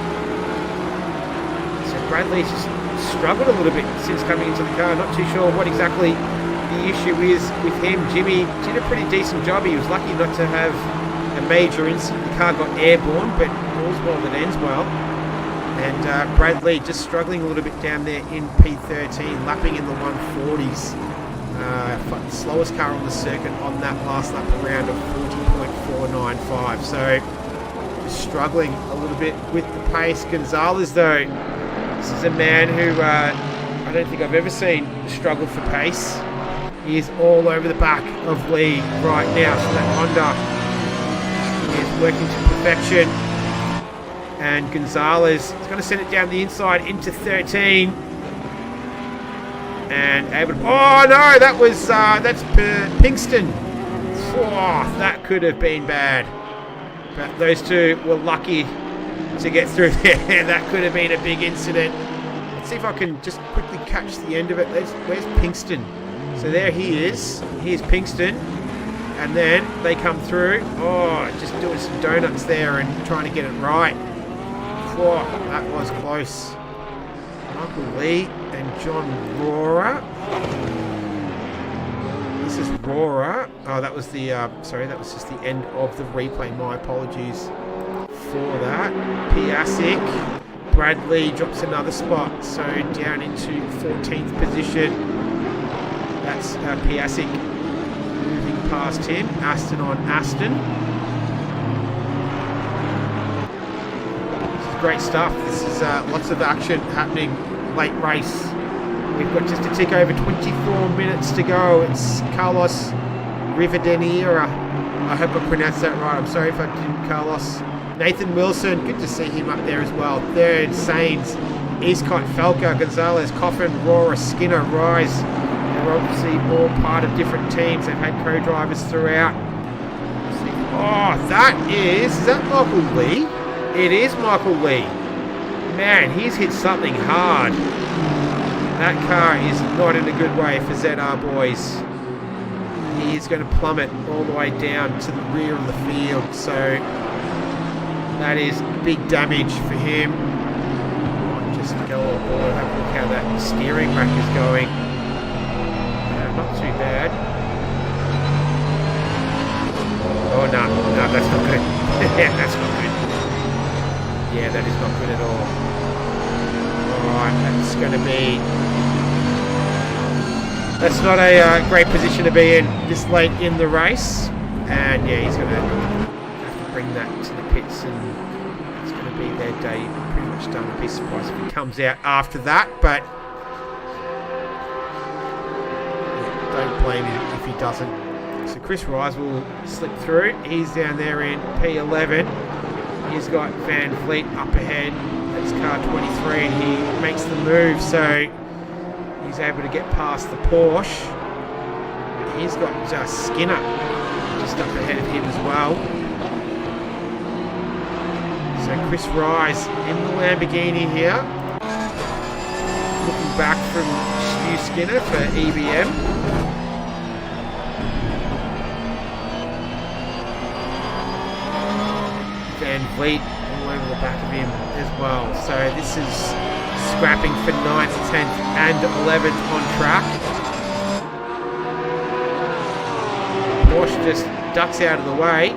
A: Bradley's just struggled a little bit since coming into the car. Not too sure what exactly the issue is with him. Jimmy did a pretty decent job. He was lucky not to have a major incident. The car got airborne, but all's well that ends well. And Bradley just struggling a little bit down there in P13, lapping in the 140s. The slowest car on the circuit on that last lap around of 40.495. So just struggling a little bit with the pace. Gonzalez, though, this is a man who I don't think I've ever seen struggle for pace. He is all over the back of Lee right now. So that Honda is working to perfection. And Gonzalez is going to send it down the inside into 13. And able to, oh no, that's Pinkston. Oh, that could have been bad. But those two were lucky to get through there. That could have been a big incident. Let's see if I can just quickly catch the end of it. Where's Pinkston? So there he is. Here's Pinkston. and then they come through. Oh, just doing some donuts there and trying to get it right. Oh, that was close. Michael Lee and John Rohrer. This is Rohrer. Oh, that was the, sorry, that was just the end of the replay. My apologies for that. Piasek. Bradley drops another spot, so down into 14th position. That's Piasek moving past him. Aston on Aston. This is great stuff. This is lots of action happening late race. We've got just a tick over 24 minutes to go. It's Carlos Rivadeneira. I hope I pronounced that right. I'm sorry if I didn't, Carlos. Nathan Wilson, good to see him up there as well. Third, Sainz, Eastcott, Falco, Gonzalez, Coffin, Rohrer, Skinner, Rise. They're obviously all part of different teams. They've had co-drivers throughout. Oh, is that Michael Lee? It is Michael Lee. Man, he's hit something hard. That car is not in a good way for ZR boys. He is going to plummet all the way down to the rear of the field. So that is big damage for him. Just go on board, have a look how that steering rack is going. Not too bad. Oh no, that's not good. Yeah, that's not good. Yeah, that is not good at all. Alright, that's going to be... That's not a great position to be in this late in the race. And yeah, he's going to have to bring that to the pits, and it's going to be their day pretty much done. I'd be surprised if he comes out after that, but yeah, don't blame him if he doesn't. So Chris Rise will slip through. He's down there in P11. He's got Van Vliet up ahead. That's car 23, and he makes the move, so he's able to get past the Porsche. He's got Skinner just up ahead of him as well. So Chris Rise in the Lamborghini here. Looking back from Stu Skinner for EBM. Van Vliet all over the back of him as well. So this is scrapping for 9th, 10th and 11th on track. Porsche just ducks out of the way,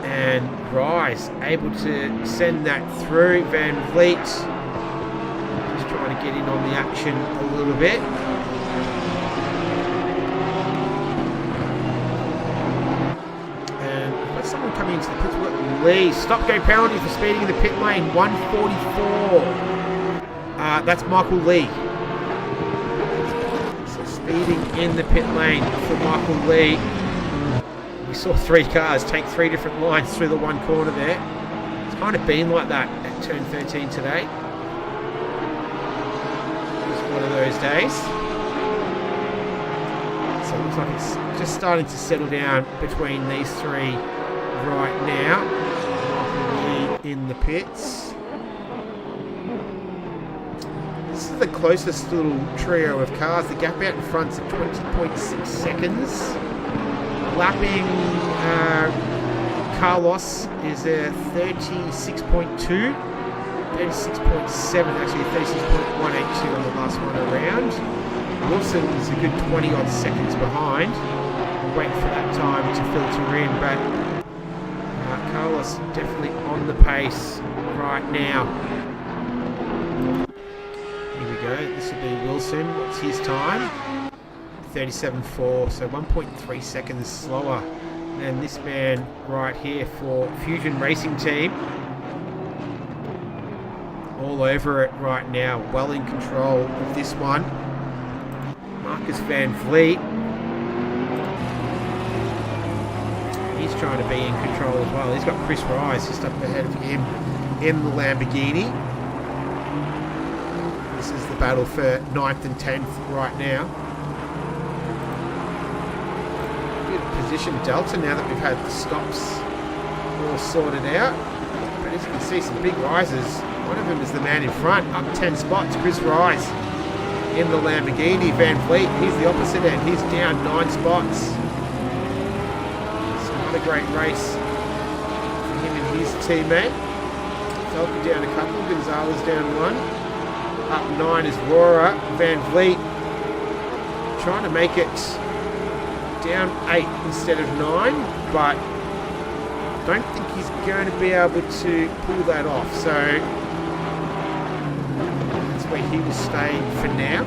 A: and Rise able to send that through. Van Vliet just trying to get in on the action a little bit. And got someone coming into the pits. Lee, stop go penalty for speeding in the pit lane, 144. That's Michael Lee. So speeding in the pit lane for Michael Lee. We saw 3 cars take 3 different lines through the one corner there. It's kind of been like that at turn 13 today. It's one of those days. So it looks like it's just starting to settle down between these 3 right now. In the pits. This is the closest little trio of cars. The gap out in front's at 20.6 seconds. Lapping Carlos is a 36.2, 36.7, actually 36.182 on the last one around. Wilson is a good 20 odd seconds behind. We'll wait for that time to filter in, but Carlos definitely on the pace right now. Here we go. This will be Wilson. What's his time? 37.4, so 1.3 seconds slower than this man right here for Fusion Racing Team. All over it right now. Well in control of this one. Marcus Van Vliet. He's trying to be in control as well. He's got Chris Rise just up ahead of him in the Lamborghini. This is the battle for 9th and 10th right now. Good position delta now that we've had the stops all sorted out. But as you can see, some big rises. One of them is the man in front, up 10 spots. Chris Rise in the Lamborghini. Van Vliet, he's the opposite end. He's down 9 spots. great race for him and his teammate. Felker down a couple, Gonzalez down one. Up 9 is Rohrer. Van Vliet trying to make it down 8 instead of 9, but don't think he's going to be able to pull that off. So that's where he will stay for now.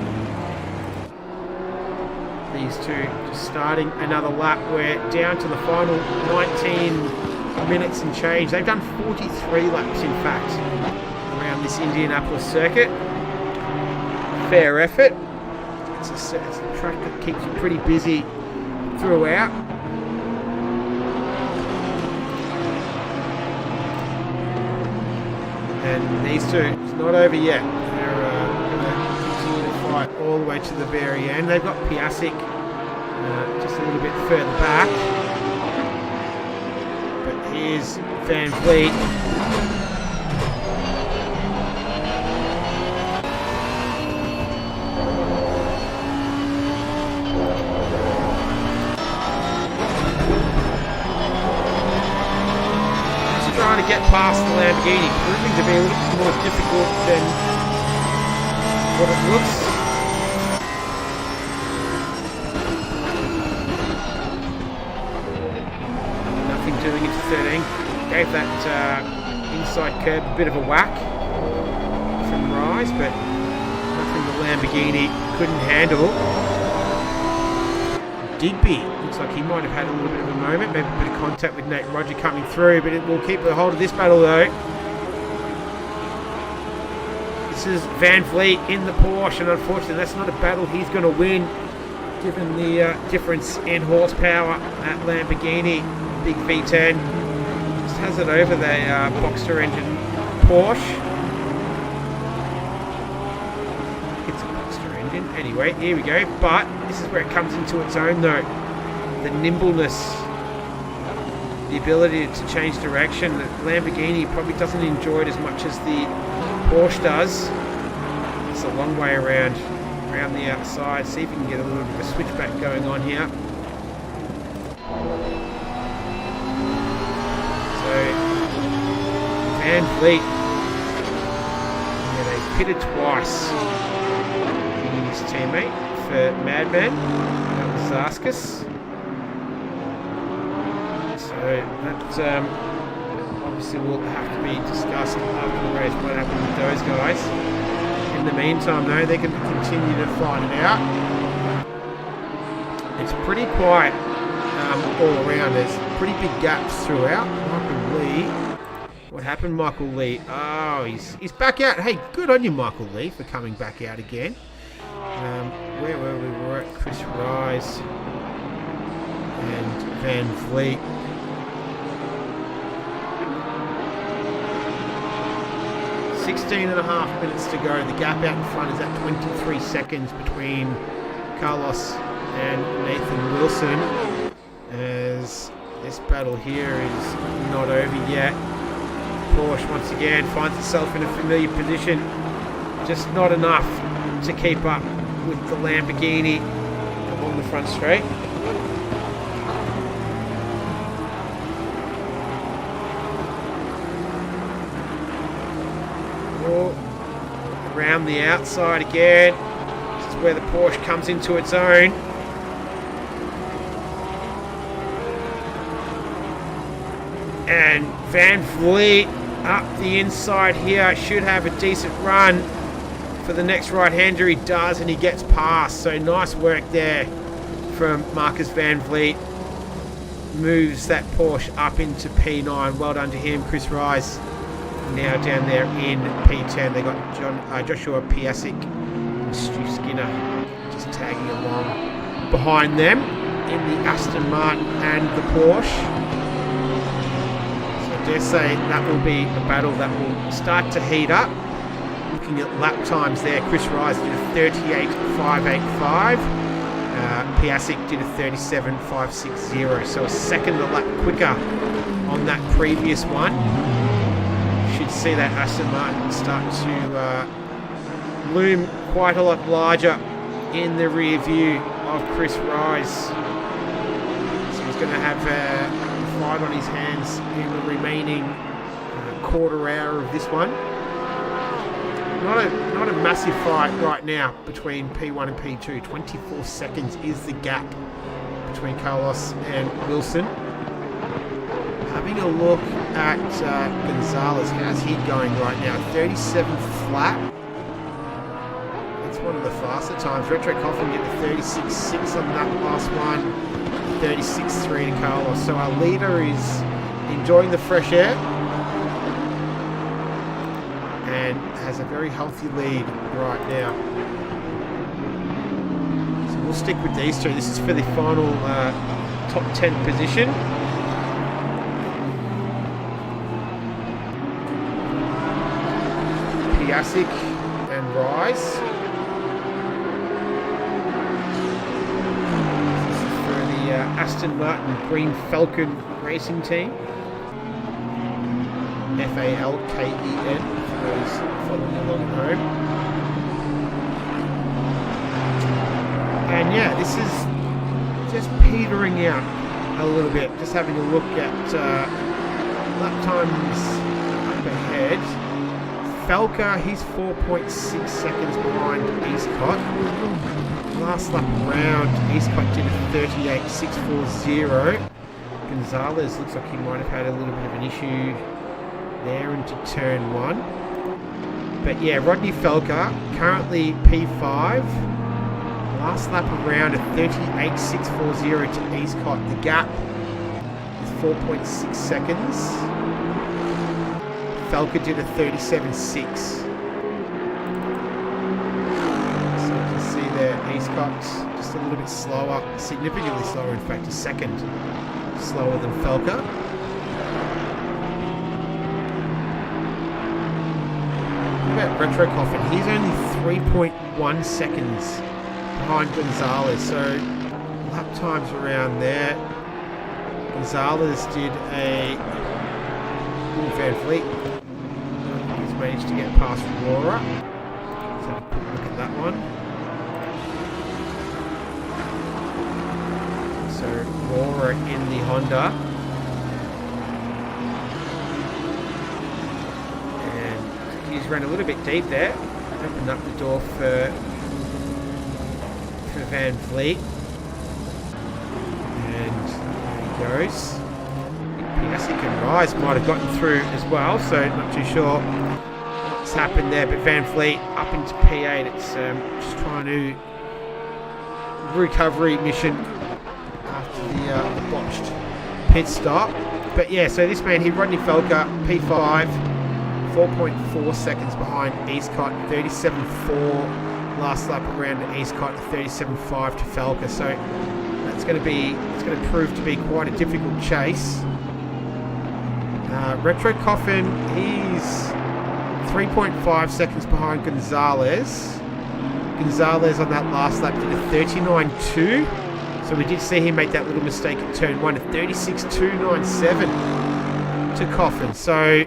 A: These two just starting another lap. We're down to the final 19 minutes and change. They've done 43 laps, in fact, around this Indianapolis circuit. Fair effort. It's a track that keeps you pretty busy throughout. And these two, it's not over yet. They're going to continue to fight all the way to the very end. They've got Piasek just a little bit further back. But here's Van Vliet. Trying to get past the Lamborghini, proving to be a little bit more difficult than what it looks. Nothing doing into 13. Gave that inside curb a bit of a whack from Rise, but nothing the Lamborghini couldn't handle. Digby looks like he might have had a little bit of a moment, maybe a bit of contact with Nate Roger coming through, but it will keep a hold of this battle though. This is Van Vliet in the Porsche, and unfortunately that's not a battle he's going to win, given the difference in horsepower at Lamborghini. Big V10 just has it over the Boxster engine Porsche. Anyway, here we go, but this is where it comes into its own though. The nimbleness, the ability to change direction that Lamborghini probably doesn't enjoy it as much as the Porsche does. It's a long way around the outside. See if we can get a little bit of a switchback going on here. So, Van Vliet, yeah, they pitted twice. His teammate for Madman, that was Zaskas. So that obviously will have to be discussed after the race, what happened with those guys. In the meantime though, they can continue to fight it out. It's pretty quiet all around. There's pretty big gaps throughout. Michael Lee. What happened, Michael Lee? Oh, he's back out. Hey, good on you, Michael Lee, for coming back out again. Where were we? We're at Chris Rise and Van Vliet. Sixteen and a half minutes to go. The gap out in front is at 23 seconds between Carlos and Nathan Wilson, as this battle here is not over yet. Porsche once again finds itself in a familiar position, just not enough to keep up with the Lamborghini along the front straight. Oh, around the outside again. This is where the Porsche comes into its own. And Van Vliet up the inside here should have a decent run for the next right-hander. He does, and he gets past. So nice work there from Marcus Van Vliet. Moves that Porsche up into P9. Well done to him. Chris Rise now down there in P10. They got Joshua Piasek and Stu Skinner just tagging along behind them in the Aston Martin and the Porsche. So I dare say that will be a battle that will start to heat up. Looking at lap times there, Chris Rise did a 38.585. Piasek did a 37.560. So a second a lap quicker on that previous one. Should see that Aston Martin start to loom quite a lot larger in the rear view of Chris Rise. So he's going to have fight on his hands in the remaining quarter hour of this one. Not a massive fight right now between P1 and P2. 24 seconds is the gap between Carlos and Wilson. Having a look at Gonzalez, how's he going right now? 37 flat. That's one of the faster times. Retro Coffin get the 36.6 on that last one. 36.3 to Carlos. So our leader is enjoying the fresh air and has a very healthy lead right now. So we'll stick with these two. This is for the final top 10 position. Piasic and Rise. This is for the Aston Martin Green Falcon racing team. Falken for those following along at home. And yeah, this is just petering out a little bit. Just having a look at lap times up ahead. Falca, he's 4.6 seconds behind Eastcott. Last lap around, Eastcott did a 38.640. Gonzalez looks like he might have had a little bit of an issue there into turn 1. But yeah, Rodney Falca, currently P5. Last lap around, a 38.640 to Eastcott. The gap is 4.6 seconds. Falca did a 37.6. So you can see there, Eastcott's just a little bit slower, significantly slower, in fact, a second slower than Falca. What about Retro Coffin? He's only 3.1 seconds behind Gonzalez, so lap times around there. Gonzalez did a Van Fleet. Managed to get past Aurora. So have a quick look at that one. So Aurora in the Honda. And he's run a little bit deep there. Opened up the door for Van Fleet. And there he goes. Piasic and Rise might have gotten through as well, so not too sure what's happened there, but Van Fleet up into P8. It's just trying to recovery mission after the botched pit stop. But yeah, so this man here, Rodney Falca, P5, 4.4 seconds behind Eastcott, 37.4 last lap around to Eastcott, 37.5 to Falca. So it's going to prove to be quite a difficult chase. Retro Coffin, he's 3.5 seconds behind Gonzalez. Gonzalez on that last lap did a 39.2. So we did see him make that little mistake at turn 1, a 36.297 to Coffin. So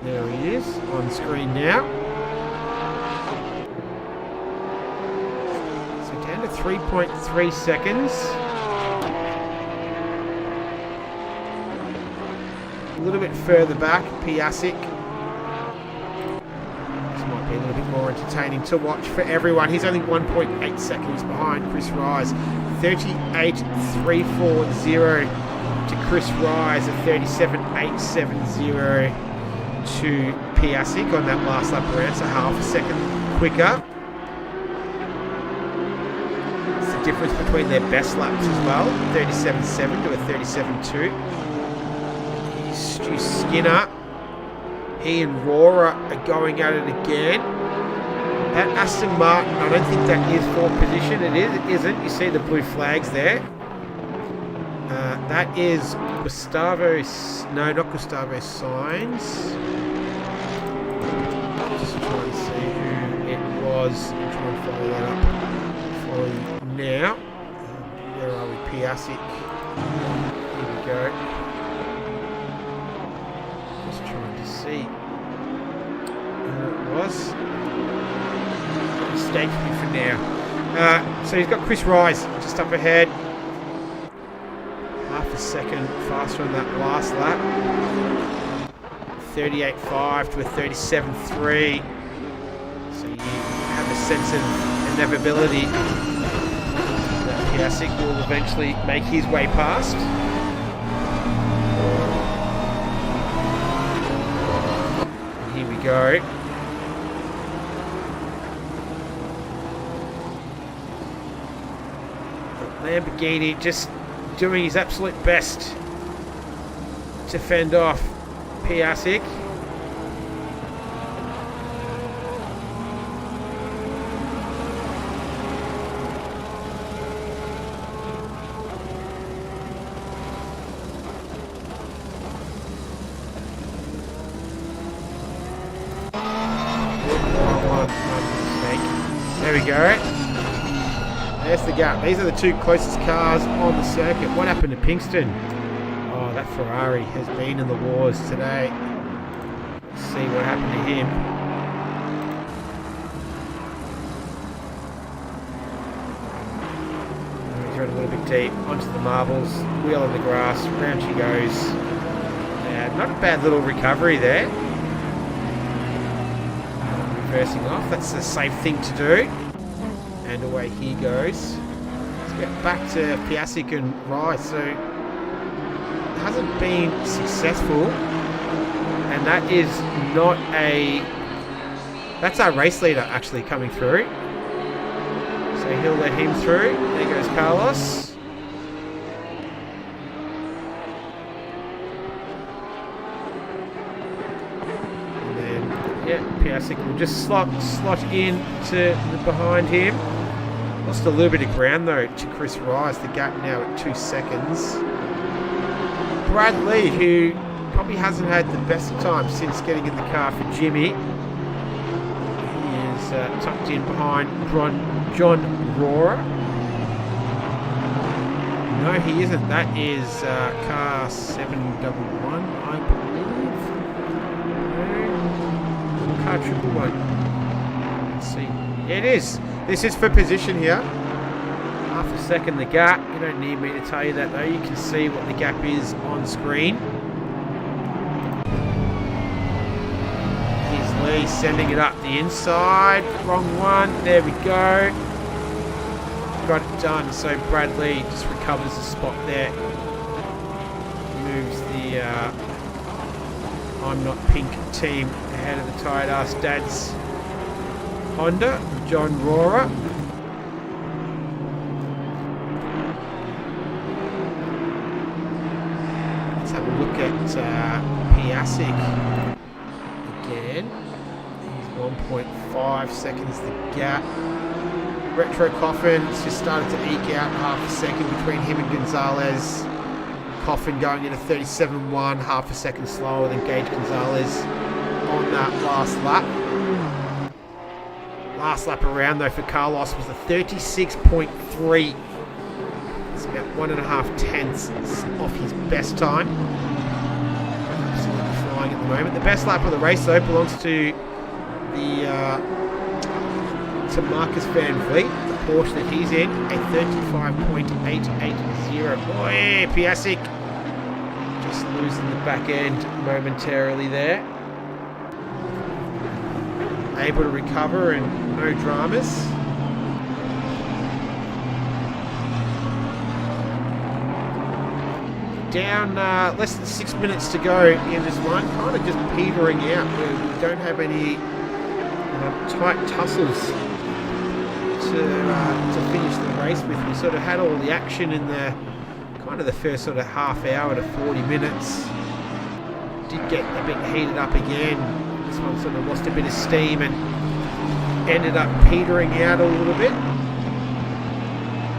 A: there he is on screen now. So down to 3.3 seconds. A little bit further back, Piasic. This might be a little bit more entertaining to watch for everyone. He's only 1.8 seconds behind Chris Rise. 38.340 to Chris Rise, a 37.870 to Piasic on that last lap around, so half a second quicker. It's the difference between their best laps as well, 37.7 to a 37.2. Stu Skinner, he and Rora are going at it again. That Aston Martin, I don't think that is for position. It isn't. You see the blue flags there. That is Gustavo. No, not Gustavo Sainz. Just trying to see who it was. I'm trying to follow that up for you now. Where are we? Piasic. Here we go. See who it was. Mistake me for now. So he's got Chris Rise just up ahead. Half a a second faster on that last lap. 38.5 to a 37.3. So you have a sense of inevitability that Piasek will eventually make his way past. And here we go. Lamborghini just doing his absolute best to fend off Piasek. There we go. There's the gap. These are the two closest cars on the circuit. What happened to Pinkston? Oh, that Ferrari has been in the wars today. Let's see what happened to him. He's run a little bit deep onto the marbles. Wheel on the grass. Round she goes. Yeah, not a bad little recovery there. Reversing off. That's a safe thing to do. And away he goes. Let's get back to Piasek and Rice. So hasn't been successful, and that is not a. That's our race leader actually coming through. So he'll let him through. There goes Carlos. And then yeah, Piasek will just slot in to the behind him. Lost a little bit of ground though to Chris Rice. The gap now at 2 seconds. Brad Lee, who probably hasn't had the best of times since getting in the car for Jimmy. He is tucked in behind John Rohrer. No, he isn't. That is car 711, I believe. No. Car 111. Let's see. It is. This is for position here. Half a second the gap. You don't need me to tell you that though. You can see what the gap is on screen. Here's Lee sending it up the inside. Wrong one. There we go. Got it done. So Bradley just recovers the spot there. Moves the I'm Not Pink team ahead of the Tired Ass Dads Honda. John Rohrer. Let's have a look at Piasek again. He's 1.5 seconds the gap. Retro Coffin's just started to eke out half a second between him and Gonzalez. Coffin going into 37.1, half a second slower than Gage Gonzalez on that last lap. Last lap around though for Carlos was a 36.3. It's about 1.5 tenths off his best time. Absolutely flying at the moment. The best lap of the race though belongs to to Marcus Van Vliet, the Porsche that he's in, a 35.880. Boy, Piasek just losing the back end momentarily there. Able to recover and no dramas. Down less than 6 minutes to go in this one. Kind of just petering out. We don't have any tight tussles to finish the race with. We sort of had all the action in the kind of the first sort of half hour to 40 minutes. Did get a bit heated up again. This one sort of lost a bit of steam and ended up petering out a little bit.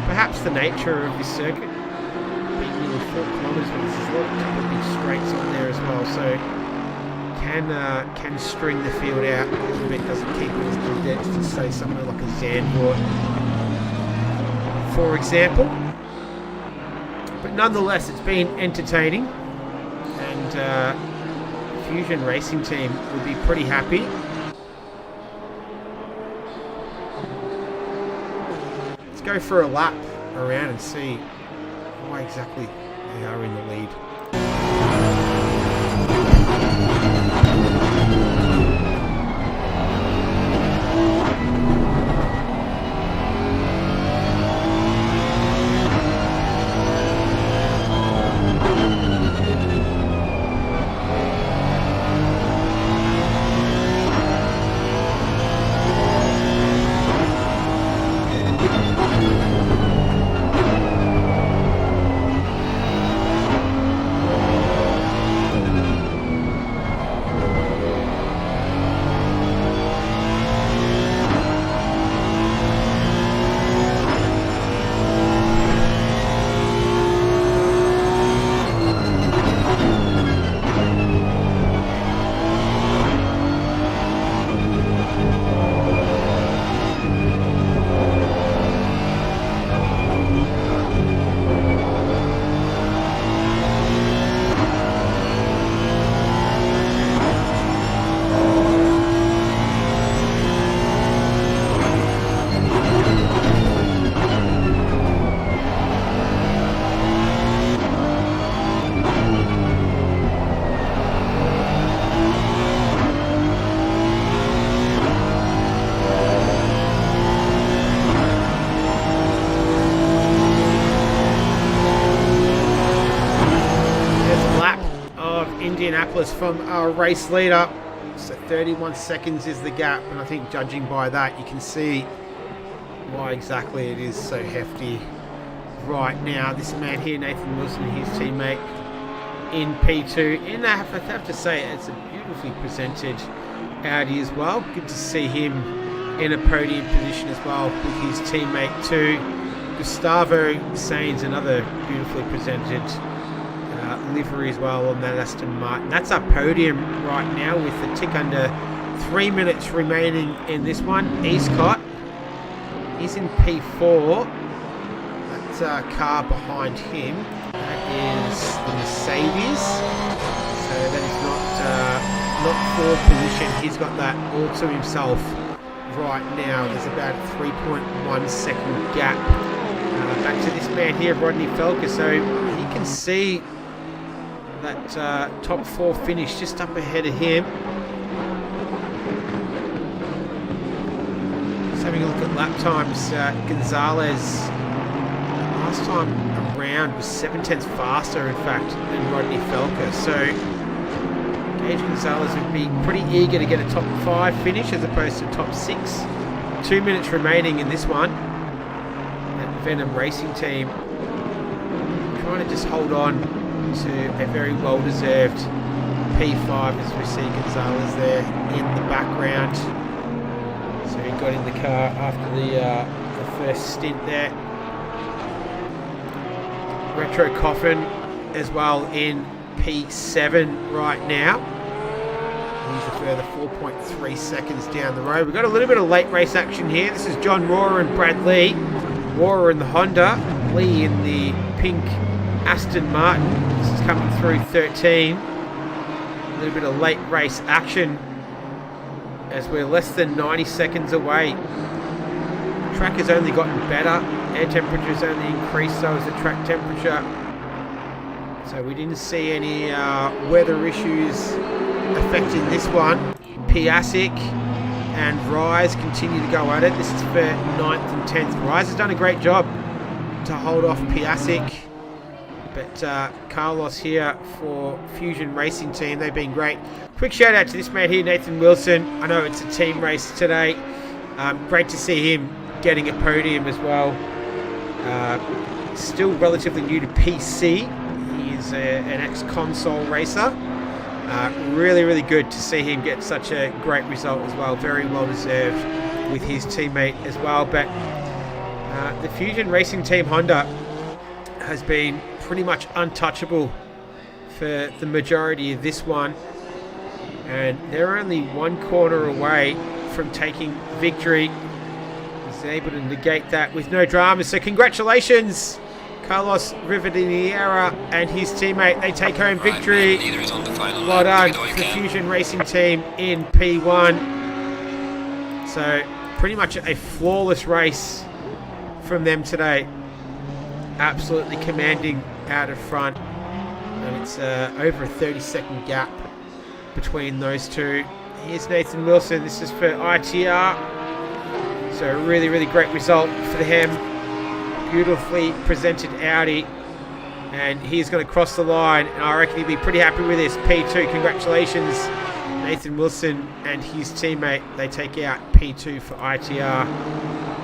A: Perhaps the nature of this circuit being nearly 4 kilometres, but there's a couple of big straights on there as well, so can string the field out a little bit. Doesn't keep it as condensed as say somewhere like a Zandvoort, for example. But nonetheless, it's been entertaining, and Fusion Racing Team will be pretty happy. Let's go for a lap around and see why exactly They are in the lead. Indianapolis from our race leader. So 31 seconds is the gap, and I think judging by that you can see why exactly it is so hefty right now. This man here, Nathan Wilson, and his teammate in P2, and I have to say it's a beautifully presented Audi as well. Good to see him in a podium position as well with his teammate too. Gustavo Sainz, another beautifully presented livery as well on that Aston Martin. That's our podium right now with a tick under 3 minutes remaining in this one. Escott is in P4. That car behind him, that is the Mercedes. So that is not fourth position. He's got that all to himself right now. There's about a 3.1 second gap. Back to this man here, Rodney Felker. So he can see that top four finish just up ahead of him. Just having a look at lap times. Gonzalez last time around was 7/10 faster, in fact, than Rodney Felker. So Gage Gonzalez would be pretty eager to get a top 5 finish as opposed to top 6. 2 minutes remaining in this one. That Venom Racing team trying to just hold on to a very well-deserved P5 as we see Gonzalez there in the background. So he got in the car after the first stint there. Retro Coffin as well in P7 right now. He's a further 4.3 seconds down the road. We've got a little bit of late race action here. This is John Rohrer and Brad Lee. Rohrer in the Honda, Lee in the pink Aston Martin. This is coming through 13. A little bit of late race action as we're less than 90 seconds away. The track has only gotten better. Air temperature has only increased, so has the track temperature. So we didn't see any weather issues affecting this one. Piasek and Rise continue to go at it. This is for 9th and 10th. Rise has done a great job to hold off Piasek. But Carlos here for Fusion Racing Team, they've been great. Quick shout out to this man here, Nathan Wilson. I know it's a team race today. Great to see him getting a podium as well. Still relatively new to PC. He is an ex-console racer. Really, really good to see him get such a great result as well. Very well deserved with his teammate as well. But the Fusion Racing Team Honda has been pretty much untouchable for the majority of this one, and they're only one corner away from taking victory. He's able to negate that with no drama, so congratulations Carlos Rivadeneira and his teammate. They take home victory. Well done to the Fusion Racing Team in P1. So pretty much a flawless race from them today. Absolutely commanding out of front. It's over a 30-second gap between those two. Here's Nathan Wilson. This is for ITR. So a really, really great result for him. Beautifully presented Audi. And he's going to cross the line. And I reckon he'll be pretty happy with this. P2, congratulations. Nathan Wilson and his teammate, they take out P2 for ITR.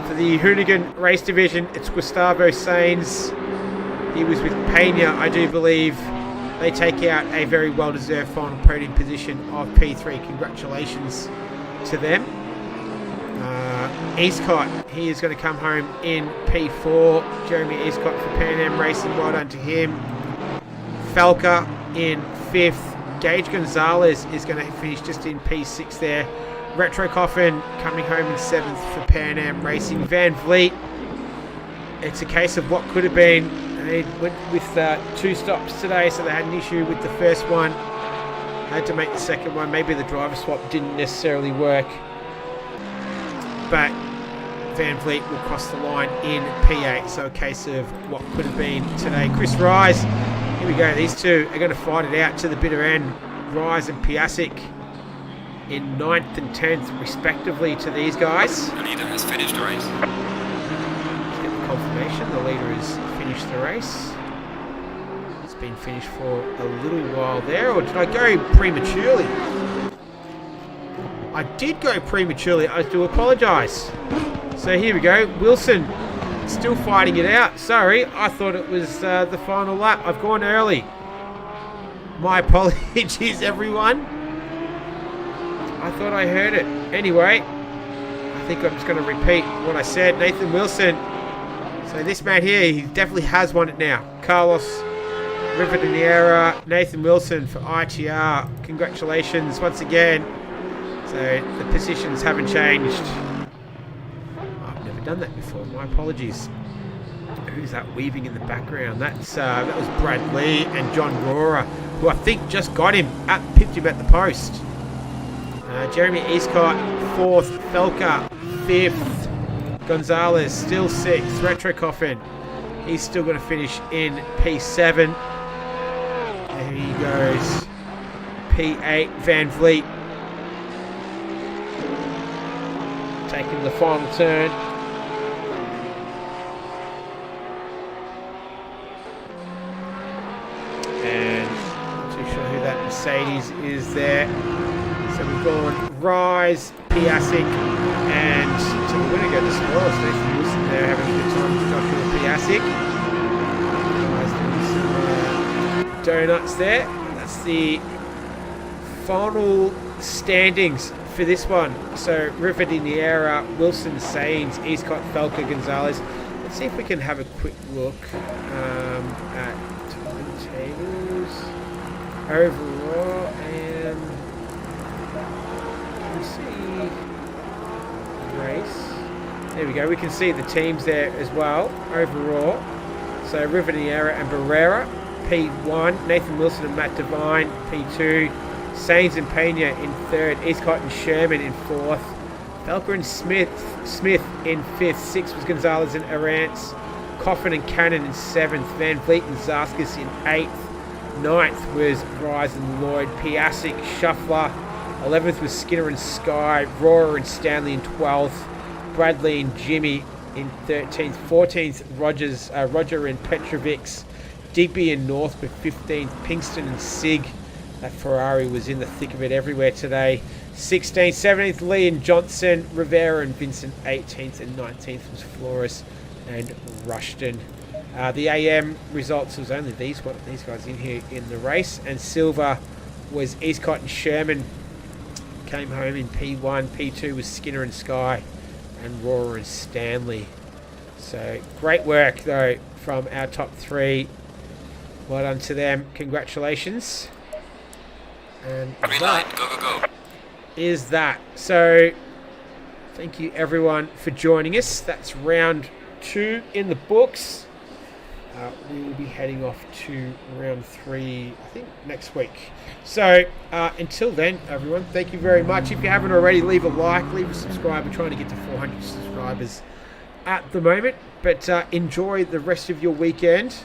A: For the Hoonigan race division, it's Gustavo Sainz. He was with Pena, I do believe. They take out a very well-deserved final podium position of P3. Congratulations to them. Eastcott, he is going to come home in P4. Jeremy Eastcott for Pan Am Racing, well done to him. Falca in 5th. Gage Gonzalez is going to finish just in P6 there. Retro Coffin coming home in 7th for Pan Am Racing. Van Vliet, it's a case of what could have been. They went with 2 stops today, so they had an issue with the first one. Had to make the second one. Maybe the driver swap didn't necessarily work. But Van Vliet will cross the line in P8, so a case of what could have been today. Chris Rise, here we go. These two are going to fight it out to the bitter end. Rise and Piasek in 9th and 10th, respectively, to these guys.
B: The leader has finished the race.
A: Get the confirmation. The leader has finished the race. It's been finished for a little while there, or did I go prematurely? I did go prematurely. I do apologise. So here we go. Wilson still fighting it out. Sorry, I thought it was the final lap. I've gone early. My apologies, everyone. I thought I heard it. Anyway, I think I'm just going to repeat what I said. Nathan Wilson. So this man here, he definitely has won it now. Carlos Rivadiniera, Nathan Wilson for ITR. Congratulations once again. So the positions haven't changed. I've never done that before. My apologies. Who's that weaving in the background? That was Brad Lee and John Rohrer, who I think just got him, pipped him at the post. Jeremy Eastcott, 4th. Felka, 5th. Gonzalez, still 6th. Retro Coffin, he's still going to finish in P7. There he goes. P8, Van Vliet. Taking the final turn. And not too sure who that Mercedes is there. So we've gone Rise, Piasek, and so we're going to go to spoilers. Nathan Wilson there having a good time with Joshua Piasek. Guys doing some donuts there. That's the final standings for this one. So Rivadiniera, Wilson, Sainz, Eastcott, Falca, Gonzalez. Let's see if we can have a quick look at timetables overall, and we see race. There we go. We can see the teams there as well overall. So Rivadiniera and Barrera, P1. Nathan Wilson and Matt Devine, P2. Sainz and Pena in 3rd, Eastcott and Sherman in 4th, Falca and Smith in 5th, 6th was Gonzalez and Arantz, Coffin and Cannon in 7th, Van Vliet and Zaskis in 8th, 9th was Rise and Lloyd, Piasek, Shuffler, 11th was Skinner and Sky, Rohrer and Stanley in 12th, Bradley and Jimmy in 13th, 14th Roger and Petrovics, Digby and North with 15th, Pinkston and Sig. That Ferrari was in the thick of it everywhere today. 16th, 17th, Lee and Johnson, Rivera and Vincent, 18th and 19th was Flores and Rushton. The AM results was only these guys in here in the race, and silver was Eastcott and Sherman. Came home in P1. P2 was Skinner and Sky, and Rohrer and Stanley. So great work though from our top 3. Well done to them. Congratulations. And
B: green light, go, go, go.
A: Is that. So thank you everyone for joining us. That's round 2 in the books. We will be heading off to round 3, I think, next week. So until then, everyone, thank you very much. If you haven't already, leave a like, leave a subscribe. We're trying to get to 400 subscribers at the moment. But enjoy the rest of your weekend.